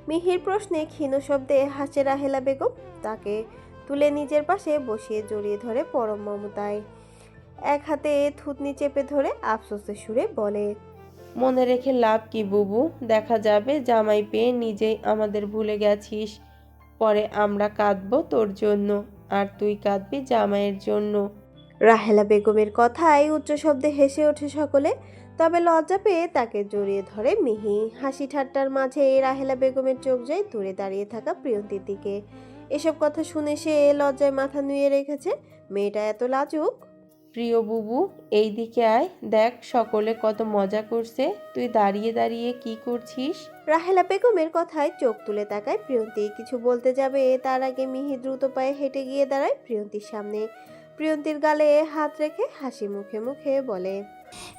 মিহির প্রশ্নে ক্ষীণ শব্দে হাসে রাহেলা বেগম। তাকে তুলে নিজের পাশে বসিয়ে জড়িয়ে ধরে পরম মমতায়। এক হাতে থুতনি চেপে ধরে আফসোসের সুরে বলে, মনে রেখে লাভ কি বুবু, দেখা যাবে জামাই পেয়ে নিজেই আমাদের ভুলে গেছিস। পরে আমরা কাঁদবো তোর জন্য, আর তুই কাঁদবি জামাইয়ের জন্য। রাহেলা বেগমের কথায় উচ্চ শব্দে হেসে ওঠে সকলে। তবে লজ্জা পেয়ে তাকে জড়িয়ে ধরে মিহি। হাসি ঠাট্টার মাঝে রাহেলা বেগমের চোখ যায় দূরে দাঁড়িয়ে থাকা প্রিয়ন্তীর দিকে। এসব কথা শুনে সে লজ্জায় মাথা নুয়ে রেখেছে। মেয়েটা এত লাজুক। প্রিয় বুবু, এই দিকে আয়, দেখ সকলে কত মজা করছে, তুই দাঁড়িয়ে দাঁড়িয়ে কি করছিস? রাহেলা বেগমের কথায় চোখ তুলে তাকায় প্রিয়ন্তী। কিছু বলতে যাবে তার আগে মিহি দ্রুত পায়ে হেঁটে গিয়ে দাঁড়ায় প্রিয়ন্তীর সামনে। প্রিয়ন্তীর গালে হাত রেখে হাসি মুখে মুখে বলে,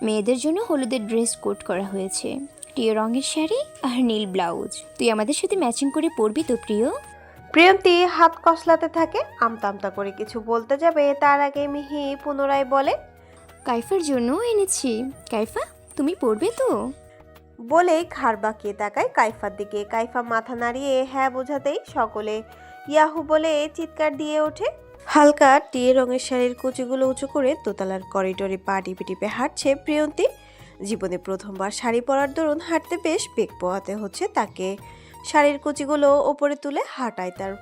মেয়েদের জন্য হলুদের ড্রেস কোড করা হয়েছে, টিয় রঙের শাড়ি আর নীল ব্লাউজ। তুই আমাদের সাথে ম্যাচিং করে পরবি তো প্রিয়? প্রিয়ন্তী হাত কসলাতে থাকে। আমতা আমতা করে কিছু বলতে যাবে তার আগে মিহি পুনরায় বলে, কাইফার জন্য এনেছি। কাইফা, তুমি পরবে তো? বলেই ঘাড় বাঁকিয়ে তাকায় কাইফার দিকে। কাইফা মাথা নাড়িয়ে হ্যাঁ বোঝাতেই সকলে ইয়াহু বলে চিৎকার দিয়ে ওঠে। হালকা টিয়ে রঙের শাড়ির কুচিগুলো উঁচু করে দোতলার করিডোরে পা টিপে টিপে হাঁটছে প্রিয়ন্তী। জীবনে প্রথমবার শাড়ি পরার দরুন হাঁটতে বেশ বেগ পোহাতে হচ্ছে তাকে। শাড়ির কুচিগুলো ওপরে তুলে হাঁটায় তার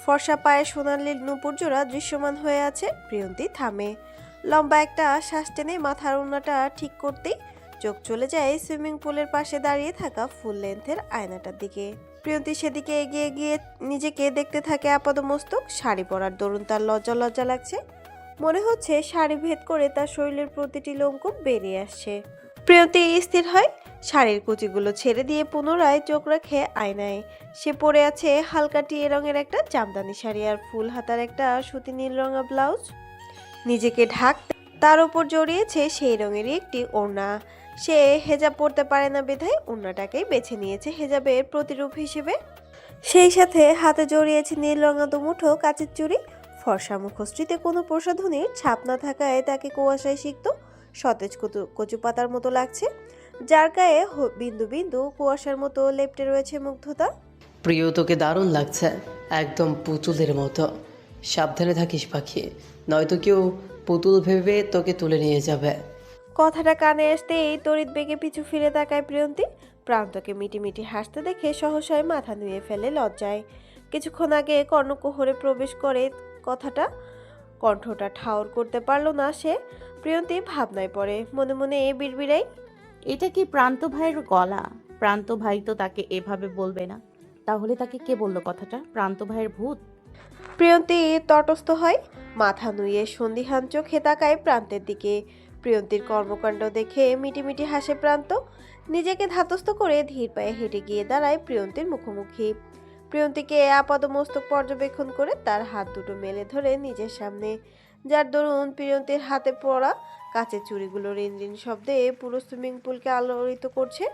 ফর্সা পায়ে সোনালি নুপুর জোড়া দৃশ্যমান হয়ে আছে। প্রিয়ন্তী থামে, লম্বা একটা শ্বাস টেনে মাথার ওড়নাটা ঠিক করতেই চোখ চলে যায় সুইমিং পুলের পাশে দাঁড়িয়ে থাকা ফুল লেন্থের আয়নাটার দিকে। প্রিয়ন্তী সেদিকে এগিয়ে গিয়ে নিজেকে দেখতে থাকে আপাদমস্তক। শাড়ি পরার দরুন তার লজ্জা লজ্জা লাগছে। মনে হচ্ছে শাড়ি ভেদ করে তার শরীরের প্রতিটি লোমকূপ বেরিয়ে আসছে। প্রিয়ন্তী স্থির হয়, শাড়ির কুচিগুলো ছেড়ে দিয়ে পুনরায় চোখ রাখে আয়নায়। সে পরে আছে হালকা টিয়ে রঙের একটা জামদানি শাড়ি আর ফুল হাতার একটা সুতি নীল রঙা ব্লাউজ। নিজেকে ঢাকতে তার উপর জড়িয়েছে সেই রঙেরই একটি ওড়না। সে হেজাব পরতে পারে না বিধায় ওড়নাটাকেই বেছে নিয়েছে হেজাবের প্রতিরূপ হিসেবে। সেই সাথে হাতে জড়িয়েছে নীল রঙা দুমুঠো কাচের চুড়ি। ফর্সা মুখশ্রীতে কোনো প্রসাধনীর ছাপ না থাকায় তাকে কুয়াশায় সিক্ত সতেজ কচু পাতার মতো লাগছে, যার গায়ে বিন্দু বিন্দু কুয়াশার মতো লেপ্টে রয়েছে মুগ্ধতা। প্রিয়, তোকে দারুণ লাগছে, একদম পুতুলের মতো। সাবধানে থাকিস পাখি, নয়তো কেউ পুতুল ভেবে তোকে তুলে নিয়ে যাবে। কথাটা কানে আসতেই তড়িৎ বেগে পিছু ফিরে তাকায় প্রিয়ন্তী। প্রান্তকে মিটিমিটি হাসতে দেখে সহসায় মাথা নুয়ে ফেলে লজ্জায়। কিছুক্ষণ আগে কর্ণকুহরে প্রবেশ করে কথাটা, কণ্ঠটা ঠাউর করতে পারল না সে। প্রিয়ন্তী ভাবনায় পড়ে, মনে মনে বিড়বিড়াই, এটা কি প্রান্ত ভাইয়ের গলা? প্রান্ত ভাই তো তাকে এভাবে বলবে না। তাহলে তাকে কে বলল কথাটা? প্রান্ত ভাইয়ের ভূত? প্রিয়ন্তী তটস্থ হয়, মাথা নুয়ে সন্দিহান চোখে তাকায় প্রান্তের দিকে। প্রিয়ন্তীর কর্মকাণ্ড দেখে মিটিমিটি হাসে প্রান্ত। নিজেকে ধাতস্থ করে ধীর পায়ে হেঁটে গিয়ে দাঁড়ায় প্রিয়ন্তীর মুখোমুখি। প্রিয়ন্তীকে আপাদমস্তক পর্যবেক্ষণ করে তার হাত দুটো মেলে ধরে নিজের সামনে, যার দরুন প্রিয়ন্তীর হাতে পড়া কাচের চুড়িগুলো রিনরিন শব্দে পুরো সুইমিং পুলকে আলোড়িত করছে।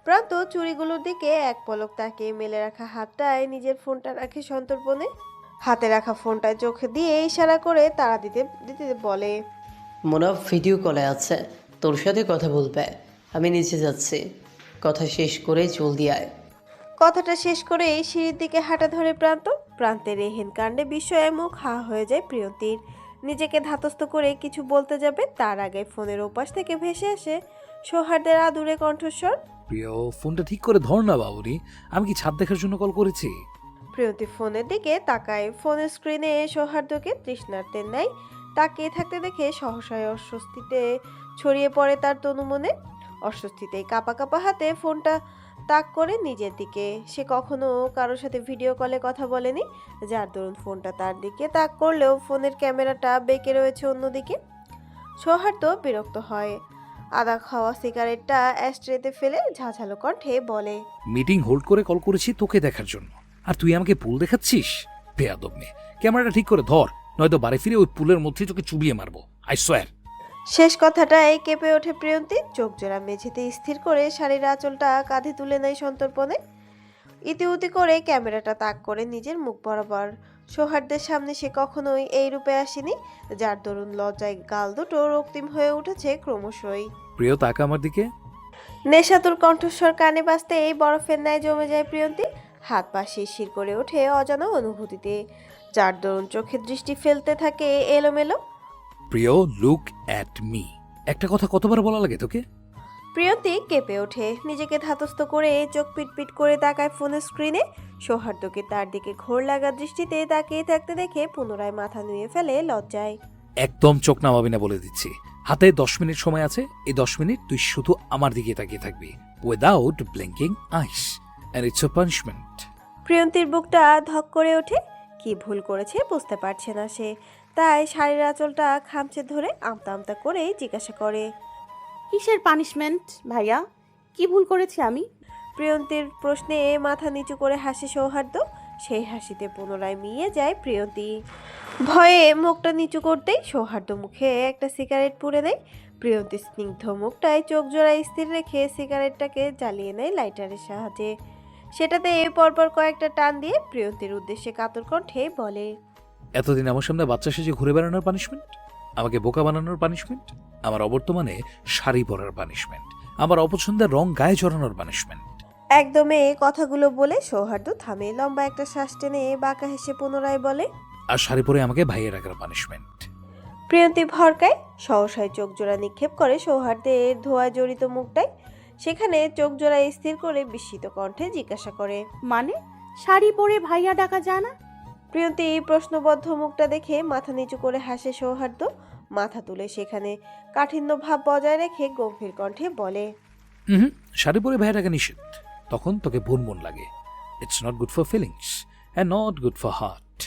প্রান্ত চুড়িগুলোর দিকে এক পলক তাকিয়ে মেলে রাখা হাতটায় নিজের ফোনটা রাখে সন্তর্পণে। হাতে রাখা ফোনটায় চোখে দিয়ে ইশারা করে তাড়া দিতে দিতে বলে, মোনা ভিডিও কলে আছে, তোর সাথে কথা বলবে। আমি নিচে যাচ্ছি, কথা শেষ করে জলদি আয়। কথাটা শেষ করেই সিঁড়ির দিকে হাঁটা ধরে প্রান্ত। প্রান্তের এহেন কাণ্ডে বিস্ময়ে মুখ হা হয়ে যায় প্রিয়ন্তীর। নিজেকে ধাতস্থ করে কিছু বলতে যাবে তার আগে ফোনের ওপাশ থেকে ভেসে আসে সৌহার্দের আদুরে কণ্ঠস্বর। প্রিয়, ফোনটা ঠিক করে ধর না বাবুরি, আমি কি ছাদ দেখার জন্য কল করেছি? প্রিয়ন্তী ফোনের দিকে তাকায়। ফোনের স্ক্রিনে সৌহার্দ্যকে তৃষ্ণার্তের ন্যায় তাকিয়ে থাকতে দেখে সহসায় অস্বস্তিতে ছড়িয়ে পড়ে তার তনু মনে। অস্বস্তিতেই কাঁপা কাঁপা হাতে ফোনটা তাক করে নিজের দিকে। সে কখনো কারোর সাথে ভিডিও কলে কথা বলেনি, যার দরুন ফোনটা তার দিকে তাক করলেও ফোনের ক্যামেরাটা বেঁকে রয়েছে অন্যদিকে। সৌহার্দ্য বিরক্ত হয়, আদা খাওয়া সিগারেটটা অ্যাস্ট্রেতে ফেলে ঝাঝালো কণ্ঠে বলে, মিটিং হোল্ড করে কল করেছি তোকে দেখার জন্য, আর তুই আমাকে পুল দেখাচ্ছিস? বেয়াদব মেয়ে, ক্যামেরাটা ঠিক করে ধর, নয়তো বাড়ি ফিরে ওই পুলের মধ্যে তোকে চুবিয়ে মারবো, আই সোয়ার। শেষ কথাটাই কেঁপে ওঠে প্রিয়ন্তী। চোখ জোড়া মেঝেতে স্থির করে শাড়ির আঁচলটা কাঁধে তুলে নেয় সন্তর্পণে। ইতিউতি করে ক্যামেরাটা তাক করে নিজের মুখ বরাবর। সৌহার্দ্যের সামনে সে কখনোই এই রূপে আসেনি, যার দরুন লজ্জায় গাল দুটো রক্তিম হয়ে উঠেছে ক্রমশই। প্রিয়, তাকা আমার দিকে। নেশাতুর কণ্ঠস্বর কানে বাজতে এই বরফের ন্যায় জমে যায় প্রিয়ন্তী। হাত পা শিরশির করে ওঠে অজানা অনুভূতিতে, যার দরুন চোখে দৃষ্টি ফেলতে থাকে এলোমেলো। প্রিয়, লুক অ্যাট মি। একটা কথা কতবার বলা লাগে তোকে? প্রিয়ন্তী কেঁপে ওঠে, নিজেকে ধাতস্থ করে চোখ পিটপিট করে তাকায় ফোনের স্ক্রিনে। সৌহার্দ্যকে তার দিকে ঘোর লাগা দৃষ্টিতে তাকিয়ে থাকতে দেখে পুনরায় মাথা নুয়ে ফেলে লজ্জায়। একদম চোখ নামাবি না বলে দিচ্ছি। হাতে 10 মিনিট সময় আছে। এই 10 মিনিট তুই শুধু আমার দিকে তাকিয়ে থাকবি, without blinking eyes, and it's a punishment. প্রিয়ন্তীর বুকটা ধক করে ওঠে। কি ভুল করেছে বুঝতে পারছে না সে, তাই শাড়ির আঁচলটা খামচে ধরে আমতা আমতা করে জিজ্ঞাসা করে, কিসের পানিশমেন্ট ভাইয়া? কি ভুল করেছি আমি? প্রিয়ন্তীর প্রশ্নে মাথা নিচু করে হাসে সৌহার্দ্য। সেই হাসিতে পুনরায় মিয়ে যায় প্রিয়ন্তী। ভয়ে মুখটা নিচু করতেই সৌহার্দ্য মুখে একটা সিগারেট পুড়ে দেয়। প্রিয়ন্তীর স্নিগ্ধ মুখটায় চোখ জোড়ায় স্থির রেখে সিগারেটটাকে জ্বালিয়ে নেয় লাইটারের সাহায্যে। সেটাতে পরপর কয়েকটা টান দিয়ে প্রিয়ন্তীর উদ্দেশ্যে কাতর কণ্ঠে বলে, এতদিন আমার সামনে বাচ্চা সেজে ঘুরে বেড়ানোর পানিশমেন্ট, আমাকে বোকা বানানোর পানিশমেন্ট, আমার অবর্তমানে শাড়ি পরার পানিশমেন্ট, আমার অপছন্দের রং গায়ে জড়ানোর পানিশমেন্ট। একদমে কথাগুলো বলে সৌহার্দ্য থামে, লম্বা একটা শ্বাস টেনে বাঁকা হেসে পুনরায় বলে, আর শাড়ি পরে আমাকে ভাইয়ে রাখার পানিশমেন্ট। প্রিয়ন্তী ভরকায় সহসায় চোখ জোড়া নিক্ষেপ করে সৌহার্দ্যের ধোঁয়ায় জড়িত মুখটায়। সেখানে চোখ জোড়া স্থির করে বিস্মিত কণ্ঠে জিজ্ঞাসা করে, মানে শাড়ি পরে ভাইয়া ডাকা যায় না? প্রিয়ন্তী প্রশ্নবদ্ধ মুখটা দেখে মাথা নিচু করে হাসে সৌহার্দ্য। মাথা তুলে সেখানে কাঠিন্য ভাব বজায় রেখে গম্ভীর কণ্ঠে বলে, হুম, শাড়ি পরে ভাইয়ে রাখা নিষেধ। তখন তোকে বুনবুন লাগে। It's not good for feelings and not good for heart.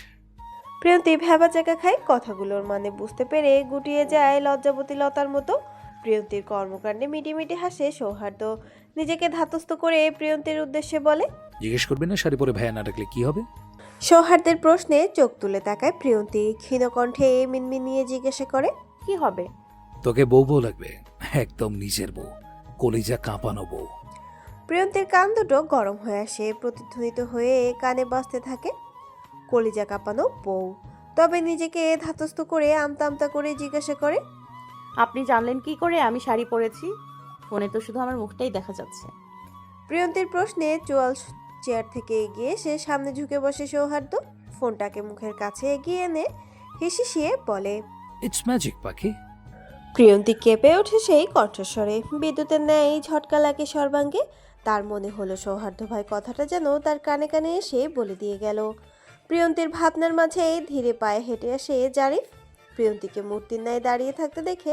Priyanti ভেবা চাকা খায়, কথাগুলোর মানে বুঝতে পেরে গুটিয়ে যায় লজ্জাবতী লতার মতো। প্রিয়ন্তীর কর্মকাণ্ডে মিটিমিটি হাসে সৌহার্দ্য। নিজেকে ধাতস্থ করে প্রিয়ন্তীর উদ্দেশ্যে বলে, জিজ্ঞেস করবি না শাড়ি পরে ভাইয়া না রাখলে কি হবে? সৌহার্দ্যের প্রশ্নে চোখ তুলে তাকায় প্রিয়ন্তী। ক্ষীণ কণ্ঠে মিনমিনিয়ে জিজ্ঞাসা করে, কি হবে? তোকে বউ বউ লাগবে, একদম নিজের বউ, কলিজা কাঁপানো বউ। প্রিয়ন্তীর কান দুটো গরম হয়ে আসে, প্রতিধ্বনিত হয়ে কানে বাজতে থাকে, কলিজা কাঁপানো বউ। তবে নিজেকে ধাতস্থ করে আমতা আমতা করে জিজ্ঞাসা করে, আপনি জানলেন কি করে আমি শাড়ি পরেছি? ফোনে তো শুধু আমার মুখটাই দেখা যাচ্ছে। প্রিয়ন্তীর প্রশ্নে চোয়াল চেয়ার থেকে এগিয়ে সে সামনে ঝুঁকে বসে সৌহার্দ্য। ফোনটাকে মুখের কাছে এগিয়ে এনে হিসিয়ে বলে, ইটস ম্যাজিক পাখি। প্রিয়ন্তী কেঁপে ওঠে সেই কণ্ঠস্বরে, বিদ্যুতের ন্যায় ঝটকা লাগে সর্বাঙ্গে। তার মনে হলো সৌহার্দ্য ভাই কথাটা যেন তার কানে কানে এসে বলে দিয়ে গেল। প্রিয়ন্তীর ভাবনার মাঝে ধীরে পায়ে হেঁটে আসে জারিফ। প্রিয়ন্তীকে মূর্তির ন্যায় দাঁড়িয়ে থাকতে দেখে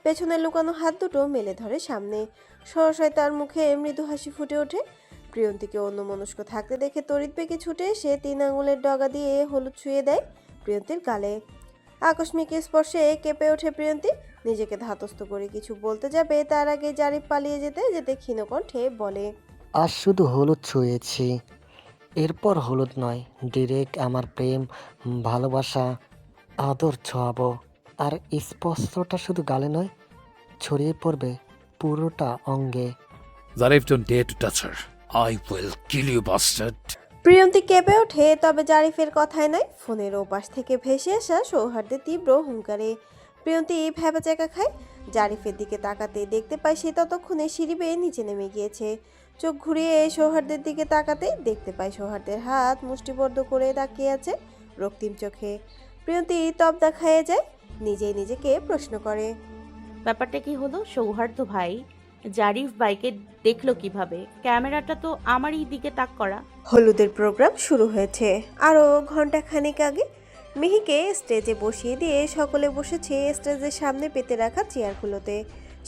পেছনে লুকানো হাত দুটো মেলে ধরে সামনে। সহসায় তার মুখে মৃদু হাসি ফুটে ওঠে। প্রিয়ন্তীকে অন্যমনস্ক থাকতে দেখে তড়িৎ বেগে ছুটে এসে 3 আঙুলের ডগা দিয়ে হলুদ ছুঁয়ে দেয় প্রিয়ন্তীর গালে। আকস্মিক স্পর্শে কেঁপে ওঠে প্রিয়ন্তী। নিজেকে ধাতস্থ করে কিছু বলতে যাবে তার আগে জারিফ পালিয়ে যেতে যেতে ক্ষীণ কণ্ঠে বলে, আজ শুধু হলুদ ছুঁয়েছি, এরপর হলুদ নয়, ডিরেক্ট আমার প্রেম, ভালোবাসা, আদর ছোঁয়াবো। আর স্পর্শটা শুধু গালে নয়, ছড়িয়ে পড়বে পুরোটা অঙ্গে। Zarif, don't dare to touch her, I will kill you bastard. Priyanti কেঁপে ওঠে, তবে জারিফের কথায় নয়, ফোনের ওপাশ থেকে ভেসে আসা সৌহার্দ্যের তীব্র হুঙ্কারে। প্রিয়ন্তী ভ্যাবাচাকা খায়। জারিফের দিকে তাকাতে দেখতে পায় সে ততক্ষণে সিঁড়ি বেয়ে নিচে নেমে গিয়েছে। চোখ ঘুরিয়ে সৌহার্দ্যের দিকে তাকাতে দেখতে পায় সৌহার্দ্যের হাত মুষ্টিবদ্ধ করে তাকিয়ে আছে রক্তিম চোখে। প্রিয়ন্তী তবদা খেয়ে যায়, নিজেই নিজেকে প্রশ্ন করে, ব্যাপারটা কি হলো? সৌহার্দ্য ভাই জারিফ বাইকে দেখলো কিভাবে? ক্যামেরাটা তো আমারই দিকে তাক করা। হলুদের প্রোগ্রাম শুরু হয়েছে আরও ঘন্টা খানেক আগে। মিহিকে স্টেজে বসিয়ে দিয়ে সকলে বসেছে স্টেজের সামনে পেতে রাখা চেয়ারগুলোতে।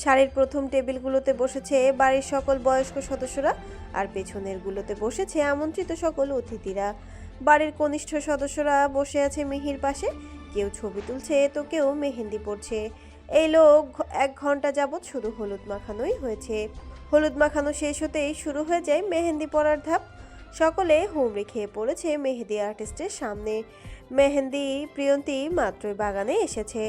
সারির প্রথম টেবিলগুলোতে বসেছে বাড়ির সকল বয়স্ক সদস্যরা, আর পেছনেরগুলোতে বসেছে আমন্ত্রিত সকল অতিথিরা। বাড়ির কনিষ্ঠ সদস্যরা বসে আছে মিহির পাশে, কেউ ছবি তুলছে তো কেউ মেহেন্দি পড়ছে। এই লোক 1 ঘন্টা যাবৎ শুধু হলুদ মাখানোই হয়েছে। হলুদ মাখানো শেষ হতেই শুরু হয়ে যায় মেহেন্দি পরার ধাপ। সকলে হুমড়ি খেয়ে পড়েছে মেহেদি আর্টিস্টের সামনে। মেহেন্দি প্রিয়ন্তী মাত্রই বাগানে এসেছে।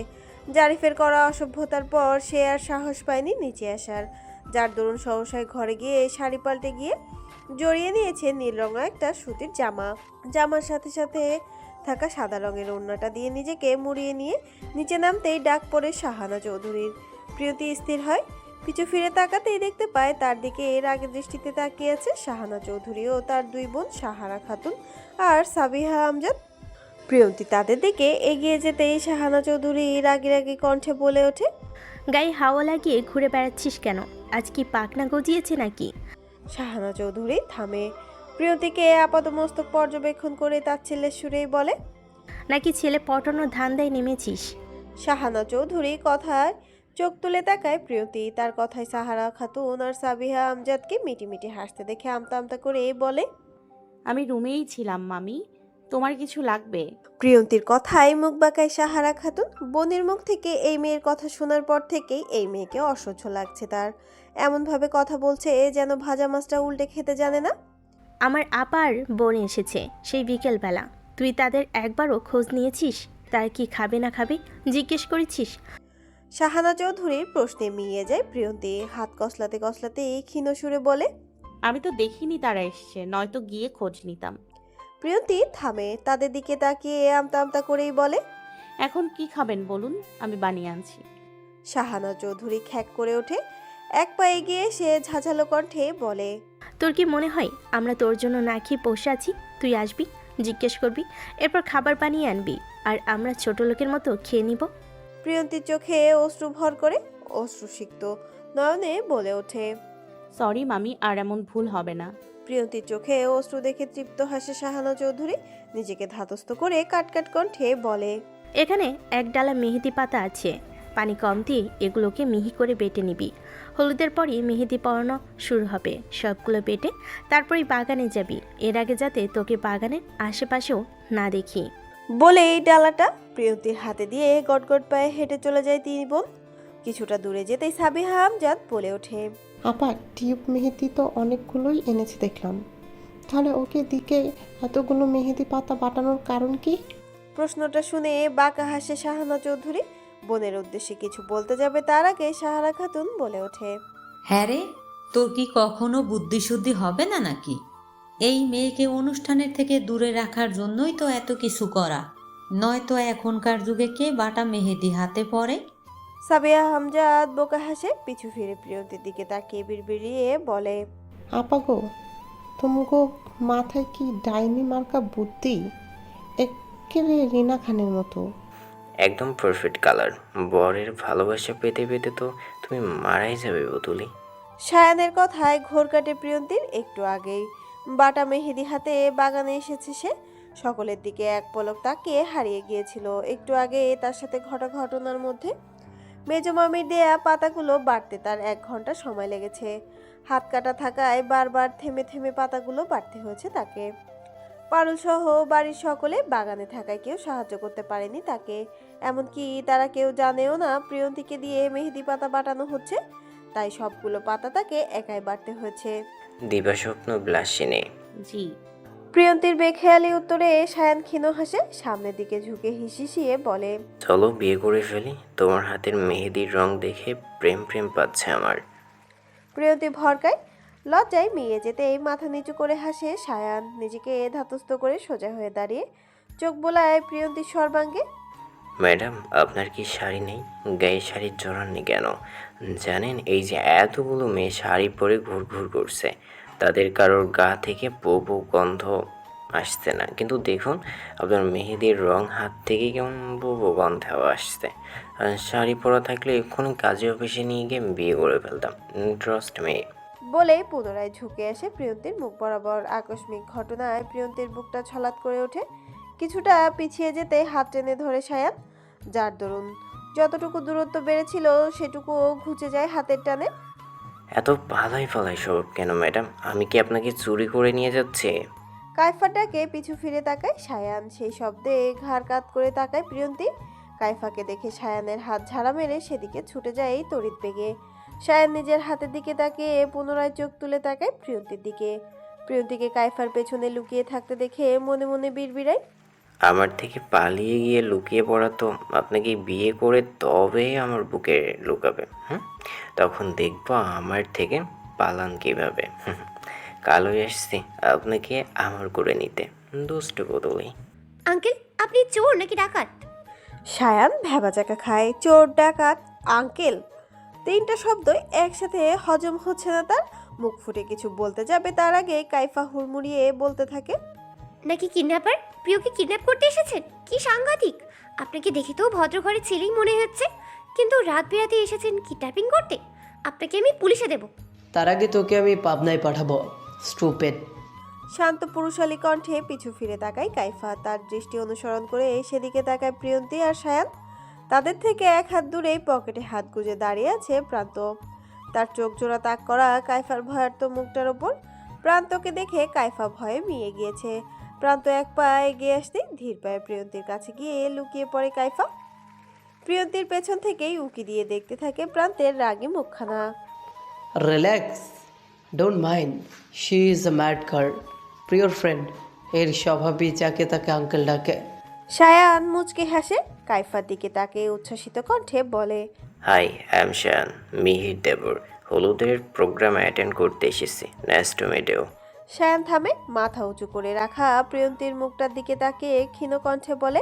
জারিফের করা অসভ্যতার পর সে আর সাহস পায়নি নিচে আসার, যার দরুন সহসায় ঘরে গিয়ে শাড়ি পাল্টে গিয়ে জড়িয়ে নিয়েছে নীল রঙের একটা সুতির জামা। জামার সাথে সাথে থাকা সাদা রঙের ওড়নাটা দিয়ে নিজেকে মুড়িয়ে নিয়ে নিচে নামতেই ডাক পড়ে শাহানা চৌধুরীর। প্রিয়তি স্থির হয়। পিছু ফিরে তাকাতেই দেখতে পায় তার দিকে রাগের দৃষ্টিতে তাকিয়ে আছে শাহানা চৌধুরী ও তার দুই বোন সাহারা খাতুন আর সাবিহা আমজাদ। প্রিয়ন্তী তাদের দিকে এগিয়ে যেতেই শাহানা চৌধুরী রাগী রাগী কণ্ঠে বলে ওঠে, গায়ে হাওয়া লাগিয়ে ঘুরে বেড়াচ্ছিস কেন? আজ কি পাকনা গজিয়েছে নাকি? শাহানা চৌধুরী থামে, প্রিয়ন্তীকে আপাতমস্তক পর্যবেক্ষণ করে তাচ্ছিল্যের সুরেই বলে, নাকি ছেলে পটানোর ধান্দায় নেমেছিস? শাহানা চৌধুরী কথায় চোখ তুলে তাকায় প্রিয়ন্তী। তার কথায় সাহারা খাতুন আর সাবিহা আমজাদকে মিটিমিটি হাসতে দেখে আমতা আমতা করে বলে, আমি রুমেই ছিলাম মামি, তোমার কিছু লাগবে? প্রিয়ন্তীর কথায় মুখ বাঁকায় সাহারা খাতুন। বোনের মুখ থেকে এই মেয়ের কথা শোনার পর থেকেই এই মেয়েকে অসহ্য লাগছে তার। এমনভাবে কথা বলছে যেন ভাজা মাছটা উল্টে খেতে জানে না। আমার আপার বোন এসেছে সেই বিকেলবেলা, তুই তাদের একবারও খোঁজ নিয়েছিস? তার কি খাবে না খাবে জিজ্ঞেস করেছিস? শাহানা চৌধুরীর প্রশ্নে মিলিয়ে যায় প্রিয়ন্তী। হাত কসলাতে কসলাতে ক্ষীণ সুরে বলে, আমি তো দেখিনি তারা এসছে, নয়তো গিয়ে খোঁজ নিতাম। প্রিয়ন্তী থামে, তাদের দিকে তাকিয়ে আমতা আমতা করেই বলে, এখন কি খাবেন বলুন, আমি বানিয়ে আনছি। শাহানা চৌধুরী খ্যাক করে ওঠে, এক পা এগিয়ে সে ঝাঝালো কণ্ঠে বলে, তোর কি মনে হয় আমরা তোর জন্য না খেয়ে বসে আছি? তুই আসবি, জিজ্ঞেস করবি, এরপর খাবার বানিয়ে আনবি, আর আমরা ছোট লোকের মতো খেয়ে নিব? প্রিয়ন্তীর চোখে অশ্রু ভর করে, অশ্রুসিক্ত নয়নে বলে ওঠে, সরি মামি, আর এমন ভুল হবে না। প্রিয়ন্তীর চোখে অশ্রু দেখে তৃপ্ত হাসে শাহানা চৌধুরী। নিজেকে ধাতস্থ করে কাটকাট কণ্ঠে বলে, এখানে এক ডালা মেহেদি পাতা আছে, পানি কম দিয়ে এগুলোকে মিহি করে বেটে নিবি। হলুদের পরই মেহেদি পরানো শুরু হবে। সবগুলো বেটে তারপরেই বাগানে যাবি, এর আগে যাতে তোকে বাগানের আশেপাশেও না দেখি। বলে এই ডালাটা প্রিয়ন্তীর হাতে দিয়ে গটগট পায়ে হেঁটে চলে যায় তিনি বোন। কিছুটা দূরে যেতেই সাবিহা আমজাদ বলে ওঠে, আপা টিউব মেহেদি তো অনেকগুলোই এনেছে দেখলাম, তাহলে ওকে দিকে এতগুলো মেহেদি পাতা বাটানোর কারণ কি? প্রশ্নটা শুনে বাঁকা হাসে শাহানা চৌধুরী। বোনের উদ্দেশ্যে কিছু বলতে যাবে তার আগে সাহারা খাতুন বলে ওঠে, হ্যাঁ রে, তোর কি কখনো বুদ্ধিশুদ্ধি হবে না নাকি? এই মেয়েকে অনুষ্ঠানের থেকে দূরে রাখার জন্যই তো এত কিছু করা, নয়তো এখনকার যুগে কে বাটা মেহেদি হাতে পড়ে? সাবিহা আমজাদ বোকা হাসে, পিছু ফিরে প্রিয়ন্তীর দিকে তাকিয়ে বিড়বিড়িয়ে বলে, আপা গো, তুমগো মাথায় কি ডাইনি মার্কা বুদ্ধি? একেবারে রিনা খানের মতো। একদম পারফেক্ট কালার। বরের ভালোবাসা পেতে পেতে তো তুমি মারাই যাবে বুতুলি। সায়ানের কথায় ঘোর কাটে প্রিয়ন্তীর। একটু আগেই বাটা মেহেদি হাতে বাগানে এসেছে সে। সকলের দিকে এক পলক তাকিয়ে হারিয়ে গিয়েছিল একটু আগে তার সাথে ঘটা ঘটনার মধ্যে। মেজো মামির দেয়া পাতাগুলো বাড়তে তার 1 ঘন্টা সময় লেগেছে। হাত কাটা থাকায় বারবার থেমে থেমে পাতাগুলো বাড়তে হয়েছে তাকে। পারুল সহ বাড়ির সকলে বাগানে থাকায় কেউ সাহায্য করতে পারেনি তাকে। এমনকি তারা কেউ জানেও না প্রিয়ন্তীকে দিয়ে মেহেদি পাতা বাটানো হচ্ছে, তাই সবগুলো পাতা তাকে একাই বাড়তে হয়েছে। দিবা স্বপ্ন ব্লাসিনী। জি। প্রিয়ন্তীর বেখেয়ালি উত্তরে সায়ান ক্ষীণ হাসে, সামনের দিকে ঝুঁকে হিসিয়ে বলে, চলো বিয়ে করে ফেলি, তোমার হাতের মেহেদির রং দেখে প্রেম প্রেম পাচ্ছে আমার। প্রিয়ন্তী ভরকায় লজ্জায় মিয়ে যেতেই মাথা নিচু করে হাসে সায়ান। নিজেকে ধাতস্থ করে সোজা হয়ে দাঁড়িয়ে চোখ বোলায় প্রিয়ন্তীর সর্বাঙ্গে। ম্যাডাম, আপনার কি শাড়ি নেই? গায়ে শাড়ি জড়াননি কেন? জানেন এই যে এতগুলো মেয়ে শাড়ি পরে ঘুরঘুর করছে, তাদের কারোর গা থেকে বউ বউ গন্ধ আসছে না, কিন্তু দেখুন আপনার মেহেদির রং হাত থেকে কেমন বউ বউ গন্ধ আসছে। আর শাড়ি পরা থাকলে এক্ষুনি কাজে অফিসে নিয়ে গিয়ে বিয়ে করে ফেলতাম, ট্রাস্ট মি। বলেই পুনরায় ঝুঁকে আসে প্রিয়ন্তীর মুখ বরাবর। আকস্মিক ঘটনায় প্রিয়ন্তীর বুকটা ছলাৎ করে ওঠে। কিছুটা পিছিয়ে যেতে হাত টেনে ধরে সায়ান, যার দরুন যতটুকু দূরত্ব বেড়েছিল সেটুকু ঘুচে যায় হাতের টানে। এত পালাই পালাই স্বভাব কেন ম্যাডাম? আমি কি আপনাকে চুরি করে নিয়ে যাচ্ছি? কাইফার ডাকে পিছু ফিরে তাকায় সায়ান। সেই শব্দে ঘাড় কাত করে তাকায় প্রিয়ন্তী। কাইফাকে দেখে সায়ানের হাত ঝাড়া মেরে সেদিকে ছুটে যায় তড়িৎ বেগে। সায়ান নিজের হাতের দিকে তাকিয়ে পুনরায় চোখ তুলে তাকায় প্রিয়ন্তীর দিকে। প্রিয়ন্তীকে কাইফার পেছনে লুকিয়ে থাকতে দেখে মনে মনে বিড়বিড়ায়, আমার থেকে পালিয়ে গিয়ে লুকিয়ে পড়া তো আপনাকে বিয়ে করে তবে আমার বুকে লুকাবে। তখন দেখবো আমার থেকে পালান কীভাবে। কালোই আসছি আপনাকে আমার করে নিতে, দুষ্ট বদলেই। আঙ্কেল, আপনি চোর নাকি ডাকাত? সায়ান ভ্যাবাচাকা খায়। চোর ডাকাত আঙ্কেল? তিনটা শব্দ একসাথে হজম হচ্ছে না তার। মুখ ফুটে কিছু বলতে যাবে তার আগে কাইফা হুড়মুড়িয়ে বলতে থাকে, নাকি কিডন্যাপার? প্রিয়কে কিডন্যাপ করতে এসেছেন? কি সাংঘাতিক! আপনাকে দেখে তো ভদ্র ঘরের ছেলেই মনে হচ্ছে, কিন্তু রাত বেরাতে এসেছেন কিডন্যাপিং করতে। আপনাকে আমি পুলিশে দেব। তার আগে তোকে আমি পাবনায় পাঠাবো, স্টুপেড। শান্ত পুরুষালী কণ্ঠে পিছু ফিরে তাকায় কাইফা। তার দৃষ্টি অনুসরণ করে সেদিকে তাকায় প্রিয়ন্তী আর সায়ান। তাদের থেকে এক হাত দূরেই পকেটে হাত গুজে দাঁড়িয়ে আছে প্রান্ত। তার চোখ জোড়া তাক করা কাইফার ভয়ার্ত মুখটার ওপর। প্রান্তকে দেখে কাইফা ভয়ে মিয়ে গিয়েছে। প্রান্ত এক পা এগিয়ে আসতেই ধীর পায়ে প্রিয়ন্তীর কাছে গিয়ে লুকিয়ে পড়ে কাইফা। প্রিয়ন্তীর পেছন থেকেই উকি দিয়ে দেখতে থাকে প্রান্তের রাগী মুখখানা। Relax, don't mind, she is a mad girl, প্রিয়র ফ্রেন্ড। এর স্বভাবই যাকে তাকে আঙ্কেল ডাকে। সায়ান মুচকে হাসে। কাইফার দিকে তাকে উচ্ছ্বাসিত কণ্ঠে বলে, hi, I am Shayan, Mihir দেবর। হলুদের প্রোগ্রাম অ্যাটেন্ড করতে এসেছি। Nice to meet you. Sayan থামে, মাথা উঁচু করে রাখা প্রিয়ন্তীর মুখটার দিকে তাকিয়ে ক্ষীণ কণ্ঠে বলে,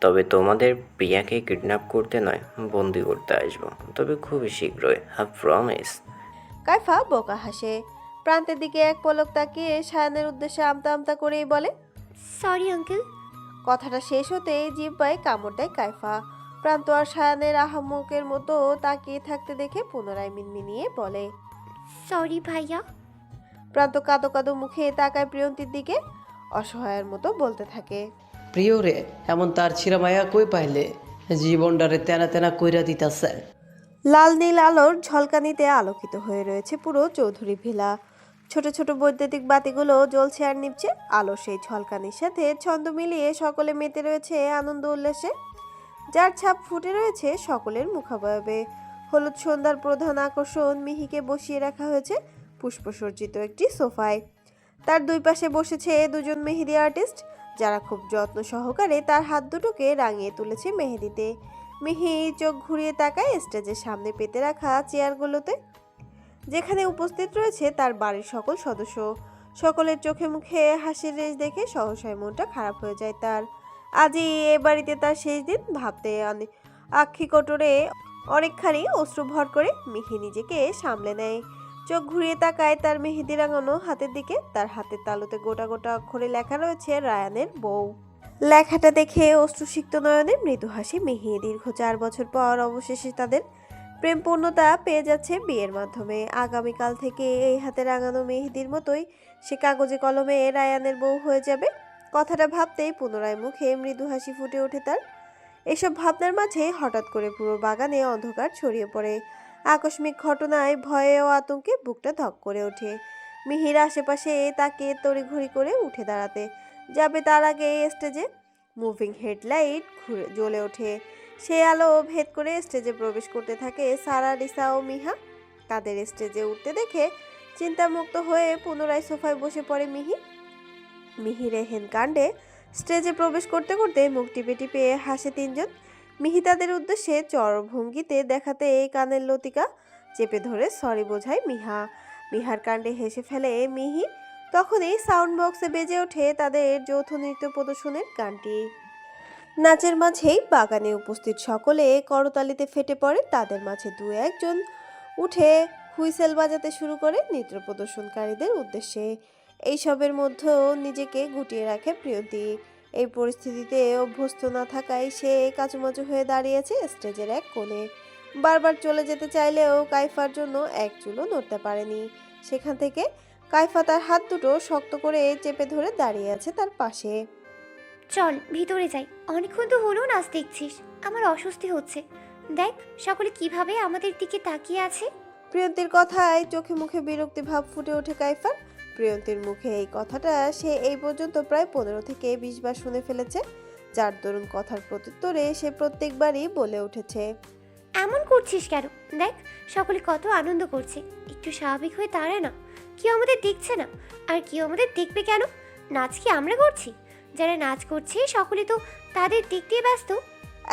তবে তোমাদের প্রিয়াকে কিডন্যাপ করতে নয়, বন্দি করতে আসবো, তবে খুবই শীঘ্রই, আই প্রমিস। কাইফা বোকা হাসে। প্রান্তের দিকে এক পলক তাকিয়ে সায়ানের উদ্দেশ্যে আমতা আমতা করেই বলে, সরি আঙ্কেল। কথাটা শেষ হতে জিহ্বায় কামড় দেয় কাইফা। প্রান্ত আর সায়ানের আহাম্মকের মতো তাকিয়ে থাকতে দেখে পুনরায় মিনমিনিয়ে বলে, সরি ভাইয়া। প্রান্ত কাঁদো কাঁদো মুখে তাকায় প্রিয়ন্তীর দিকে, অসহায়ের মতো বলতে থাকে, প্রিয় রে, এমন তার ছিঁড়া মায়া কই পাইলে? জীবনটারে তেনা তেনা কইরা দিতাছে। লাল নীল আলোর ঝলকানিতে আলোকিত হয়ে রয়েছে পুরো চৌধুরী ভিলা। ছোট ছোট বৈদ্যুতিক বাতিগুলো জ্বলছে আর নিভছে। আলো সেই ঝলকানির সাথে ছন্দ মিলিয়ে সকলে মেতে রয়েছে আনন্দ উল্লাসে, যার ছাপ ফুটে রয়েছে সকলের মুখাবয়বে। হলুদ সন্ধ্যার প্রধান আকর্ষণ মিহিকে বসিয়ে রাখা হয়েছে পুষ্পসজ্জিত একটি সোফায়। তার দুই পাশে বসেছে দুজন মেহেদি আর্টিস্ট, যারা খুব যত্ন সহকারে তার হাত দুটোকে রাঙিয়ে তুলেছে মেহেদিতে। মিহি চোখ ঘুরিয়ে তাকায় স্টেজের সামনে পেতে রাখা চেয়ারগুলোতে, যেখানে উপস্থিত রয়েছে তার বাড়ির সকল সদস্য। সকলের চোখে মুখে হাসির রেশ দেখে সহসায় মনটা খারাপ হয়ে যায় তার। আজই এ বাড়িতে তার শেষ দিন ভাবতে আক্ষি কোটরে অনেকখানি অশ্রু ভর করে মিহি নিজেকে সামলে নেয়। চোখ ঘুরিয়ে তাকায় তার মেহেদি রাঙানো হাতের দিকে। তার হাতের তালুতে গোটা গোটা অক্ষরে লেখা রয়েছে রায়ানের বউ। লেখাটা দেখে অশ্রুসিক্ত নয়নে মৃদু হাসি মিহি। দীর্ঘ 4 বছর পর অবশেষে তাদের প্রেম পূর্ণতা পেয়ে যাচ্ছে বিয়ের মাধ্যমে। আগামীকাল থেকে এই হাতে রাঙানো মেহেদির মতোই সে কাগজে কলমে রায়ানের বউ হয়ে যাবে। কথাটা ভাবতেই পুনরায় মুখে মৃদু হাসি ফুটে ওঠে তার। এসব ভাবনার মাঝে হঠাৎ করে পুরো বাগানে অন্ধকার ছড়িয়ে পড়ে। আকস্মিক ঘটনায় ভয়ে ও আতঙ্কে বুকটা ধক করে ওঠে। মিহির আশেপাশে তাকে তড়িঘড়ি করে উঠে দাঁড়াতে যাবে, তার আগে স্টেজে মুভিং হেডলাইট জ্বলে ওঠে। সে আলো ভেদ করে স্টেজে প্রবেশ করতে থাকে সারা, রিসা ও মিহা। তাদের স্টেজে উঠতে দেখে চিন্তামুক্ত হয়ে পুনরায় সোফায় বসে পড়ে মিহি। মিহির এহেন কাণ্ডে স্টেজে প্রবেশ করতে করতে মুখ টিপে টিপে হাসে তিনজন। মিহি তাদের উদ্দেশ্যে চরভঙ্গিতে দেখাতে এই কানের লতিকা চেপে ধরে সরি বোঝায় মিহা। মিহার কাণ্ডে হেসে ফেলে মিহি। তখনই সাউন্ড বক্সে বেজে ওঠে তাদের যৌথ নৃত্য প্রদর্শনের গানটি। নাচের মাঝেই বাগানে উপস্থিত সকলে করতালিতে ফেটে পড়ে। তাদের মাঝে 2-1 উঠে হুইসেল বাজাতে শুরু করে নৃত্য প্রদর্শনকারীদের উদ্দেশ্যে। এইসবের মধ্যেও নিজেকে গুটিয়ে রাখে প্রিয়ন্তী। এই পরিস্থিতিতে অভ্যস্ত না থাকায় সে কাচুমাচু হয়ে দাঁড়িয়েছে স্টেজের এক কোণে। বারবার চলে যেতে চাইলেও কাইফার জন্য এক চুলও নড়তে পারেনি সেখান থেকে। কাইফা তার হাত দুটো শক্ত করে চেপে ধরে দাঁড়িয়ে আছে তার পাশে। চল ভিতরে যাই, অনেকক্ষণ তো হলো নাচ দেখছিস, আমার অস্বস্তি হচ্ছে। দেখ সকলে কিভাবে আমাদের দিকে তাকিয়ে আছে। প্রিয়ন্তীর কথায় চোখে মুখে বিরক্তি ভাব ফুটে ওঠে কাইফার। প্রিয়ন্তীর মুখে এই কথাটা সে এই পর্যন্ত প্রায় 15 থেকে 20 বার শুনে ফেলেছে, যার দরুন কথার প্রত্যুত্তরে সে প্রত্যেকবারই বলে উঠেছে, এমন করছিস কেন? দেখ সকলে কত আনন্দ করছে, একটু স্বাভাবিক হয়ে দাঁড়া না। কেউ আমাদের দেখছে না, আর কেউ আমাদের দেখবে কেন? নাচ কি আমরা করছি? যারা নাচ করছে সকলে তো তাদের দিক দিয়ে ব্যস্ত।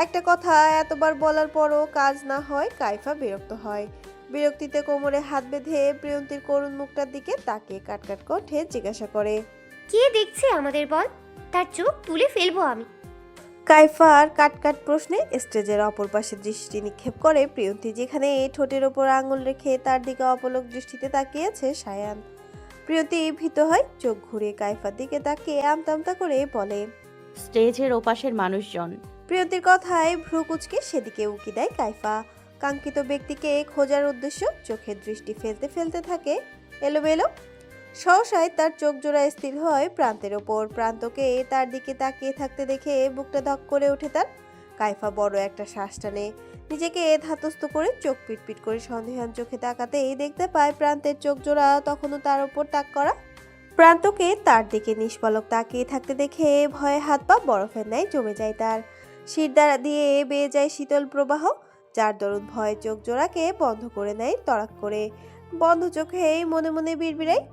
একটা কথা এতবার বলার পরও কাজ না হয় কাইফা বিরক্ত হয়। বিরক্তিতে কোমরে হাত বেঁধে প্রিয়ন্তীর করুণ মুখটার দিকে তাকিয়ে কাটকাট কণ্ঠে জিজ্ঞাসা করে, কে দেখছে আমাদের বল? তার চোখ তুলে ফেলবো আমি। কাইফার কাট প্রশ্নে স্টেজের অপর পাশে দৃষ্টি নিক্ষেপ করে প্রিয়ন্তী, যেখানে ঠোঁটের ওপর আঙুল রেখে তার দিকে অপলক দৃষ্টিতে তাকিয়েছে সায়ান। প্রিয়ন্তী ভীত হয়, চোখ ঘুরিয়ে কাইফার দিকে তাকিয়ে আমতা করে বলে। স্টেজের ওপাশের মানুষজন। প্রিয়ন্তীর কথায় ভ্রু কুচকে সেদিকে উকি দেয় কাইফা। কাঙ্ক্ষিত ব্যক্তিকে খোঁজার উদ্দেশ্য চোখের দৃষ্টি ফেলতে থাকে এলোমেলো। সহসায় তার চোখ জোড়া স্থির হয় প্রান্তের ওপর। প্রান্তকে তার দিকে তাকিয়ে থাকতে দেখে বুকটা ধক করে ওঠে তার। কাইফা বড় একটা শ্বাস টানে, নিজেকে ধাতস্থ করে চোখ পিটপিট করে সন্দেহান চোখে তাকাতেই দেখতে পায় প্রান্তের চোখ জোড়া তখনও তার ওপর তাক করা। প্রান্তকে তার দিকে নিষ্পলক তাকিয়ে থাকতে দেখে ভয়ে হাত পা বরফের ন্যায় জমে যায় তার। শিরদাঁড়া দিয়ে বেয়ে যায় শীতল প্রবাহ, যার দরুন ভয়ে চোখ জোড়াকে বন্ধ করে নেয় তড়াক করে। বন্ধ চোখে মনে মনে বিড়বিড়ায়,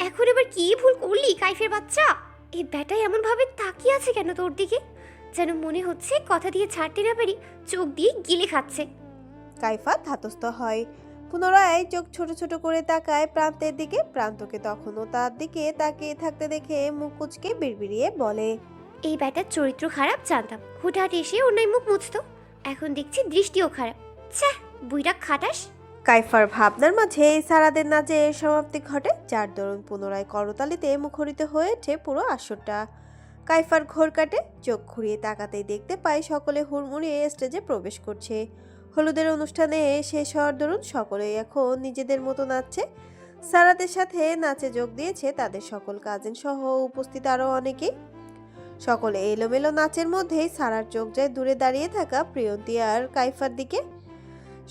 এখন এবার কি ভুল করলি কাইফের বাচ্চা? এই ব্যাটাই এমন ভাবে তাকিয়ে আছে কেন তোর দিকে? যেন মনে হচ্ছে কথা দিয়ে ছাড়তে না পারি চোখ দিয়ে গিলে খাচ্ছে। কাইফা ধাতস্থ হয়, পুনরায় চোখ ছোট ছোট করে তাকায় প্রান্তের দিকে। প্রান্তকে তখনও তার দিকে তাকিয়ে থাকতে দেখে মুখ কুচকে বিড়বিড়িয়ে বলে, এই ব্যাটার চরিত্র খারাপ জানতাম, হুটহাট এসে অন্যায় মুখ মুছতো, এখন দেখছি দৃষ্টিও খারাপ। ছ্যাঃ, বুইরা খাটাস। কাইফার ভাবনার মাঝে সারাদের নাচের সমাপ্তি ঘটে, যার দরুন পুনরায় করতালিতে মুখরিত হয়ে ওঠে পুরো আসরটা। কাইফার ঘোর কাটে, চোখ ঘুরিয়ে তাকাতেই দেখতে পায় সকলে হুড়মুড়িয়ে স্টেজে প্রবেশ করছে। হলুদের অনুষ্ঠানে শেষ হওয়ার দরুন সকলে এখন নিজেদের মতো নাচছে। সারাদের সাথে নাচে যোগ দিয়েছে তাদের সকল কাজিন সহ উপস্থিত আরও অনেকেই। সকলে এলোমেলো নাচের মধ্যেই সারার চোখ যায় দূরে দাঁড়িয়ে থাকা প্রিয়ন্তী আর কাইফার দিকে।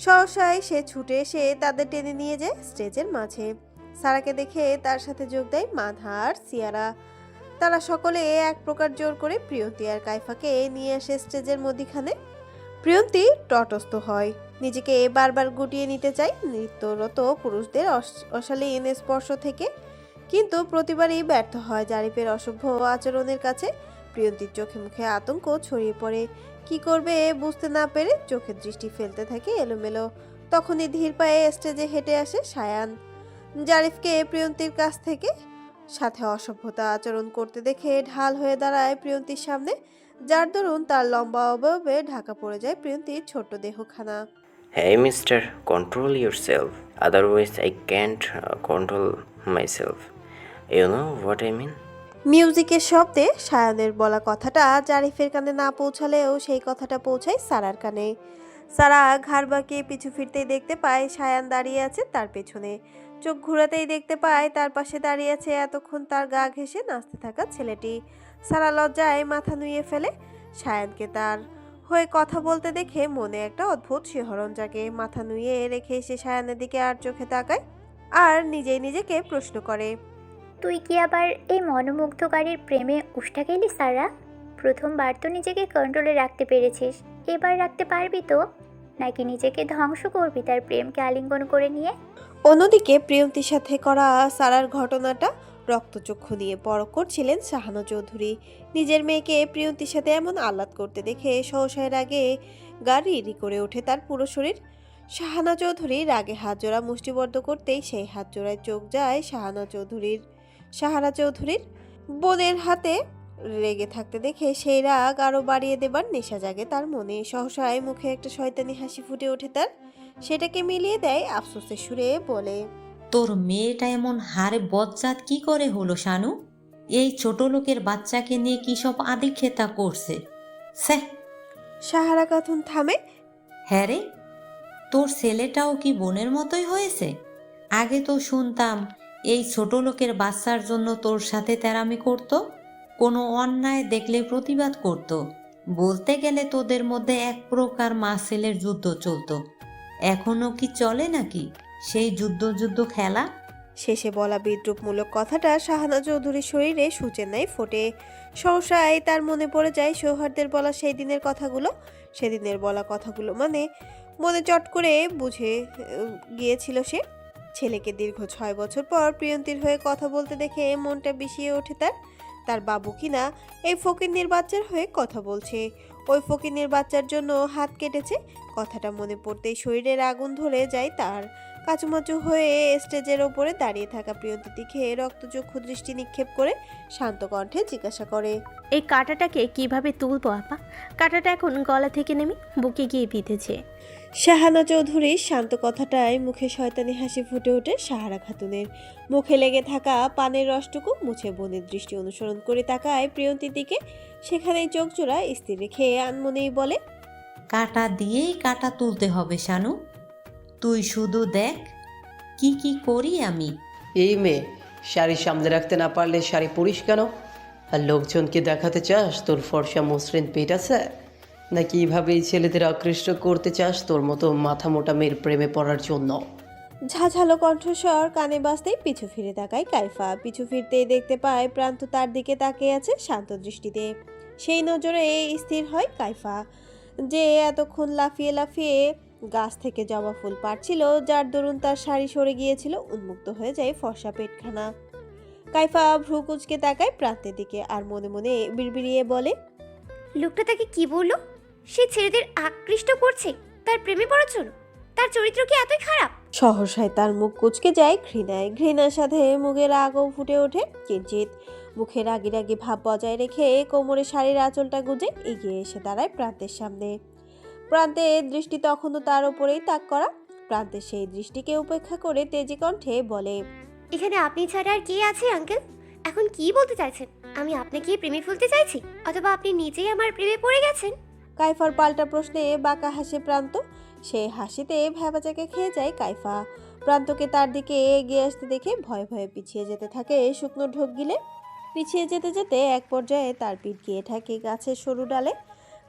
সহসায় সে ছুটে এসে তাদের টেনে নিয়ে যায় স্টেজের মাঝে। সারাকে দেখে তার সাথে যোগ দেয় মানহা আর সিয়ারা। তারা সকলে এক প্রকার জোর করে প্রিয়ন্তী আর কাইফাকে নিয়ে আসে স্টেজের মধ্যখানে। প্রিয়ন্তী তটস্থ হয়, নিজেকে বারবার গুটিয়ে নিতে চায় নৃত্যরত পুরুষদের অশালীন স্পর্শ থেকে, কিন্তু প্রতিবারই ব্যর্থ হয় জারিফের অসভ্য আচরণের কাছে। প্রিয়ন্তীর চোখে মুখে আতঙ্ক ছড়িয়ে পড়ে, কি করবে বুঝতে না পেরে চোখের দৃষ্টি ফেলতে থাকে এলোমেলো। তখনই ধীর পায়ে স্টেজে হেঁটে আসে সায়ান। জারিফকে প্রিয়ন্তীর কাছ থেকে সাথে অসভ্যতা আচরণ করতে দেখে ঢাল হয়ে দাঁড়ায় প্রিয়ন্তীর সামনে, যার দরুন তার লম্বা অবয়বে ঢাকা পড়ে যায় প্রিয়ন্তীর ছোট্ট দেহখানা। Hey mister, control yourself. Otherwise I can't control myself. You know what I mean? মিউজিকের শব্দে সায়ানের বলা কথাটা জারিফের কানে না পৌঁছালেও সেই কথাটা পৌঁছায় সারার কানে। সারা ঘাড় বাঁকিয়ে পিছু ফিরতেই দেখতে পায় সায়ান দাঁড়িয়ে আছে তার পেছনে। চোখ ঘুরাতেই দেখতে পায় তার পাশে দাঁড়িয়ে আছে এতক্ষণ তার গা ঘেঁষে নাচতে থাকা ছেলেটি। সারা লজ্জায় মাথা নুইয়ে ফেলে। সায়ানকে তার হয়ে কথা বলতে দেখে মনে একটা অদ্ভুত শিহরণ জাগে। মাথা নুইয়ে রেখে সে সায়ানের দিকে আর চোখে তাকায় আর নিজেই নিজেকে প্রশ্ন করে, তুই কি আবার এই মনোমুগ্ধকারীর প্রেমে উষ্টা গেলি সারা? প্রথমবার তো নিজেকে কন্ট্রোলে রাখতে পেরেছিস, এবার রাখতে পারবি তো? নাকি নিজেকে ধ্বংস করবি তার প্রেমকে আলিঙ্গন করে নিয়ে? অন্যদিকে প্রিয়ন্তীর সাথে করা সারার ঘটনাটা রক্তচক্ষু নিয়ে পরখ করছিলেন শাহানা চৌধুরী। নিজের মেয়েকে প্রিয়ন্তীর সাথে এমন আহ্লাদ করতে দেখে সহসায়ের আগে গা রিরি করে ওঠে তার পুরো শরীর। শাহানা চৌধুরী রাগে হাত জোড়া মুষ্টিবদ্ধ করতেই সেই হাত জোড়ায় চোখ যায় সাহানা চৌধুরীর বোনের হাতে রেগে থাকতে দেখে সেই রাগ আরো বাড়িয়ে দেবার নেশা জাগে তার মনে। সহসায় মুখে একটা শয়তানি হাসি ফুটে ওঠে তার, সেটাকে মিলিয়ে দেয় আফসোসের সুরে বলে, তোর মেয়েটা এমন হারে বজ্জাত কি করে হলো শানু? এই ছোট লোকের বাচ্চাকে নিয়ে কি সব আদিক্ষেতা করছে? স্যাহ। সাহারা কথন থামে। হ্যাঁ রে, তোর ছেলেটাও কি বোনের মতোই হয়েছে? আগে তো শুনতাম এই ছোট লোকের বাচ্চার জন্য তোর সাথে তেরামি করত, কোনো অন্যায় দেখলে প্রতিবাদ করত। বলতে গেলে তোদের মধ্যে এক প্রকার মা ছেলের যুদ্ধ চলতো। এখনো কি চলে নাকি সেই যুদ্ধ খেলা? শেষে বলা বিদ্রুপমূলক কথাটা শাহানা চৌধুরীর শরীরে সূচের ন্যায় ফোটে। সহসায় তার মনে পড়ে যায় সৌহার্দের বলা সেই দিনের কথাগুলো। সেদিনের বলা কথাগুলো মনে চট করে বুঝে গিয়েছিল সে। ছেলেকে দীর্ঘ 6 বছর পর প্রিয়ন্তীর হয়ে কথা বলতে দেখে মনটা বিষিয়ে ওঠে তার বাবু কিনা এই ফকিন্নির বাচ্চার হয়ে কথা বলছে। ওই ফকিন্নির বাচ্চার জন্য হাত কেটেছে। কথাটা মনে পড়তেই শরীরের আগুন ধরে যায় তার। কাচুমাচু হয়ে স্টেজের ওপরে দাঁড়িয়ে থাকা প্রিয়ন্তীর দিকে রক্তচক্ষু দৃষ্টি নিক্ষেপ করে শান্ত কণ্ঠে জিজ্ঞাসা করে, এই কাঁটাটাকে কিভাবে তুলবো আপা? কাঁটাটা এখন গলা থেকে নেমে বুকে গিয়ে বিঁধেছে। শাহানা চৌধুরীর শান্ত কথাটায় মুখে শয়তানি হাসি ফুটে ওঠে সাহারা খাতুনের। মুখে লেগে থাকা পানের রসটুকু মুছে বোনের দৃষ্টি অনুসরণ করে তাকায় প্রিয়ন্তীর দিকে। সেখানেই চোখ জোড়া স্থির রেখে আনমনেই বলে, কাটা দিয়েই কাটা তুলতে হবে শানু। তুই শুধু দেখ কি কি করি আমি। এই মেয়ে, শাড়ি সামনে রাখতে না পারলে শাড়ি পরিস কেন? আর লোকজনকে দেখাতে চাস তোর ফর্সা মসৃণ পেট আছে, নাকি এইভাবেই ছেলেদের আকৃষ্ট করতে চাস তোর মতো মাথা মোটা মেয়ের প্রেমে পড়ার জন্য? ঝাঝালো কণ্ঠস্বর কানে বাজতেই পিছু ফিরে তাকায় কাইফা। পিছু ফিরতেই দেখতে পায় প্রান্ত তার দিকে তাকিয়ে আছে শান্ত দৃষ্টিতে। সেই নজরে স্থির হয় কাইফা, যে এতক্ষণ লাফিয়ে লাফিয়ে গাছ থেকে জবা ফুল পাড়ছিল, যার দরুন তার শাড়ি সরে গিয়েছিল। উন্মুক্ত হয়ে যায় ফর্সা পেটখানা। কাইফা ভ্রু কুঁচকে তাকায় প্রান্তের দিকে আর মনে মনে বিড়বিড়িয়ে বলে, লোকটা তাকে কি বললো? সে ছেলেদের আকৃষ্ট করছে তার প্রেমে পড়ার জন্য? তার চরিত্র কি এতই খারাপ? সহসায় তার মুখ কুঁচকে যায় ঘৃণায়। ঘৃণার সাথে মুখের আগও ফুটে ওঠে কিঞ্চিত। মুখে রাগি রাগি ভাব বজায় রেখে কোমরে শাড়ির আঁচলটা গুজে এগিয়ে এসে দাঁড়ায় প্রান্তের সামনে। প্রান্তের দৃষ্টি তখনও তার ওপরেই তাক করা। প্রান্তের সেই দৃষ্টিকে উপেক্ষা করে তেজি কণ্ঠে বলে, এখানে আপনি ছাড়া আর কে আছে আঙ্কেল? এখন কি বলতে চাইছেন? আমি আপনাকে প্রেমে ফেলতে চাইছি, অথবা আপনি নিজেই আমার প্রেমে পড়ে গেছেন? কাইফার পাল্টা প্রশ্নে বাঁকা হাসে প্রান্ত। সে হাসিতে ভ্যাবাচাকে খেয়ে যায় কাইফা। প্রান্তকে তার দিকে এগিয়ে আসতে দেখে ভয়ে ভয়ে পিছিয়ে যেতে থাকে শুকনো ঢোক গিলে। পিছিয়ে যেতে যেতে এক পর্যায়ে তার পিঠ গিয়ে ঠেকে গাছের সরু ডালে।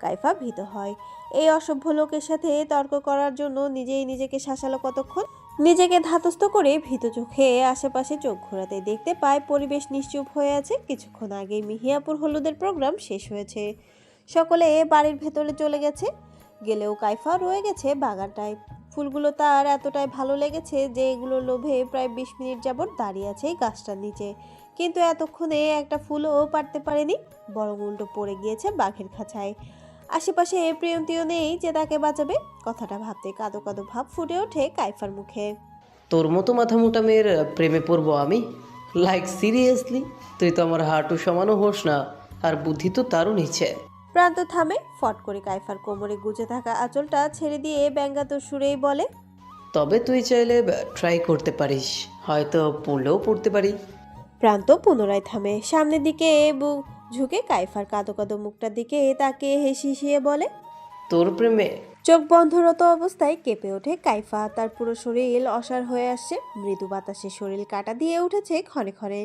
কাইফা ভীত হয়। এই অসভ্য লোকের সাথে তর্ক করার জন্য নিজেই নিজেকে শাসালো কতক্ষণ। নিজেকে ধাতস্থ করে ভীত চোখে আশেপাশে চোখ ঘোরাতে দেখতে পায় পরিবেশ নিশ্চুপ হয়ে আছে। কিছুক্ষণ আগেই মিহিয়াপুর হলুদের প্রোগ্রাম শেষ হয়েছে। সকলে বাড়ির ভেতরে চলে গেছে। গেলেও কাইফা রয়ে গেছে বাগানটায়। ফুলগুলো তার এতটাই ভালো লেগেছে যে এগুলো লোভে প্রায় 20 মিনিট যাবৎ দাঁড়িয়ে আছে এই গাছটার নিচে। কিন্তু এতক্ষণে একটা ফুলও পারতে পারেনি, বরং উল্টো পড়ে গিয়েছে বাঘের খাঁচায়। আশেপাশে প্রিয়ন্তীও নেই যে তাকে বাঁচাবে। কথাটা ভাবতে কাঁদো কাঁদো ভাব ফুটে ওঠে কাইফার মুখে। তোর মতো মাথা মোটা মেয়ের প্রেমে পড়বো আমি? Like seriously? তুই তো আমার হাঁটু সমানও হোস না, আর বুদ্ধি তো তারও নিচে। প্রান্ত থামে। ফট করে কাইফার কোমরে গুজে থাকা আঁচলটা ছেড়ে দিয়ে ব্যঙ্গাতুর সুরেই বলে, তবে তুই চাইলে ট্রাই করতে পারিস, হয়তো পড়লেও পড়তে পারি। প্রান্ত পুনরায় থামে। সামনের দিকে বুক ঝুঁকে কাইফার কাঁদো কাঁদো মুখটার দিকে তাকিয়ে হেসিয়ে বলে, তোর প্রেমে? চোখ বন্ধরত অবস্থায় কেঁপে ওঠে কাইফা। তার পুরো শরীর অসাড় হয়ে আসছে। মৃদু বাতাসে শরীর কাটা দিয়ে উঠেছে ক্ষণে ক্ষণে।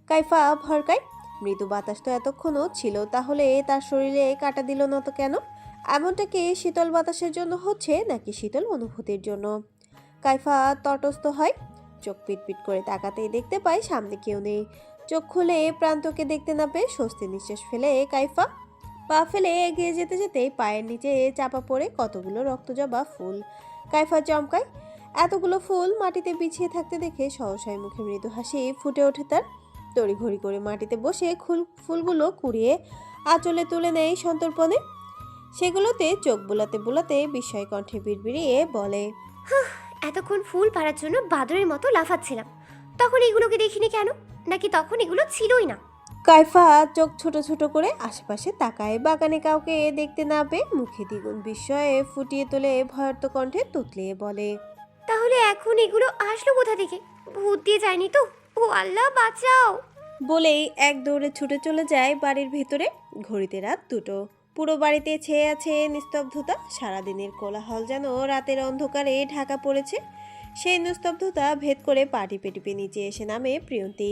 কাইফা ভরকায়, মৃদু বাতাস তো এতক্ষণও ছিল, তাহলে তার শরীরে কাটা দিল না তো কেন? এমনটা কি শীতল বাতাসের জন্য হচ্ছে, নাকি শীতল অনুভূতির জন্য? কাইফা তটস্থ হয়। চোখ পিটপিট করে তাকাতেই দেখতে পায় সামনে কেউ নেই। চোখ খুলে প্রান্তকে দেখতে না পেয়ে স্বস্তি নিঃশ্বাস ফেলে কাইফা পা ফেলে এগিয়ে যেতে যেতেই পায়ের নিচে চাপা পড়ে কতগুলো রক্তজবা ফুল। কাইফা চমকায়। এতগুলো ফুল মাটিতে বিছিয়ে থাকতে দেখে সহসায় মুখে মৃদু হাসি ফুটে ওঠে তার। তড়িঘড়ি করে মাটিতে বসে ফুলগুলো কুড়িয়ে আঁচলে তুলে নেয় সন্তর্পণে। সেগুলোতে চোখ বুলাতে বুলাতে বিস্ময় কণ্ঠে বিড়বিড়িয়ে বলে, এতক্ষণ ফুল পাড়ার জন্য বাদরের মতো লাফাচ্ছিলাম, তখন এগুলোকে দেখিনি কেন? নাকি তখন এগুলো ছিলই না? কাইফা চোখ ছোট ছোট করে আশেপাশে তাকায়। বাগানে কাউকে দেখতে না পেয়ে মুখে দ্বিগুণ বিস্ময়ে ফুটিয়ে তোলে ভয়ার্ত কণ্ঠে তুতলিয়ে বলে, তাহলে এখন এগুলো আসলো কোথা থেকে? ভূত দিয়ে যায়নি তো? ও আল্লাহ বাঁচাও! বলেই এক দৌড়ে ছুটে চলে যায় বাড়ির ভেতরে। ঘড়িতে রাত 2টো। পুরো বাড়িতে ছেয়ে আছে নিস্তব্ধতা। সারাদিনের কোলাহল যেন রাতের অন্ধকারে ঢাকা পড়েছে। সেই নিস্তব্ধতা ভেদ করে পা টিপে টিপে নিচে এসে নামে প্রিয়ন্তী।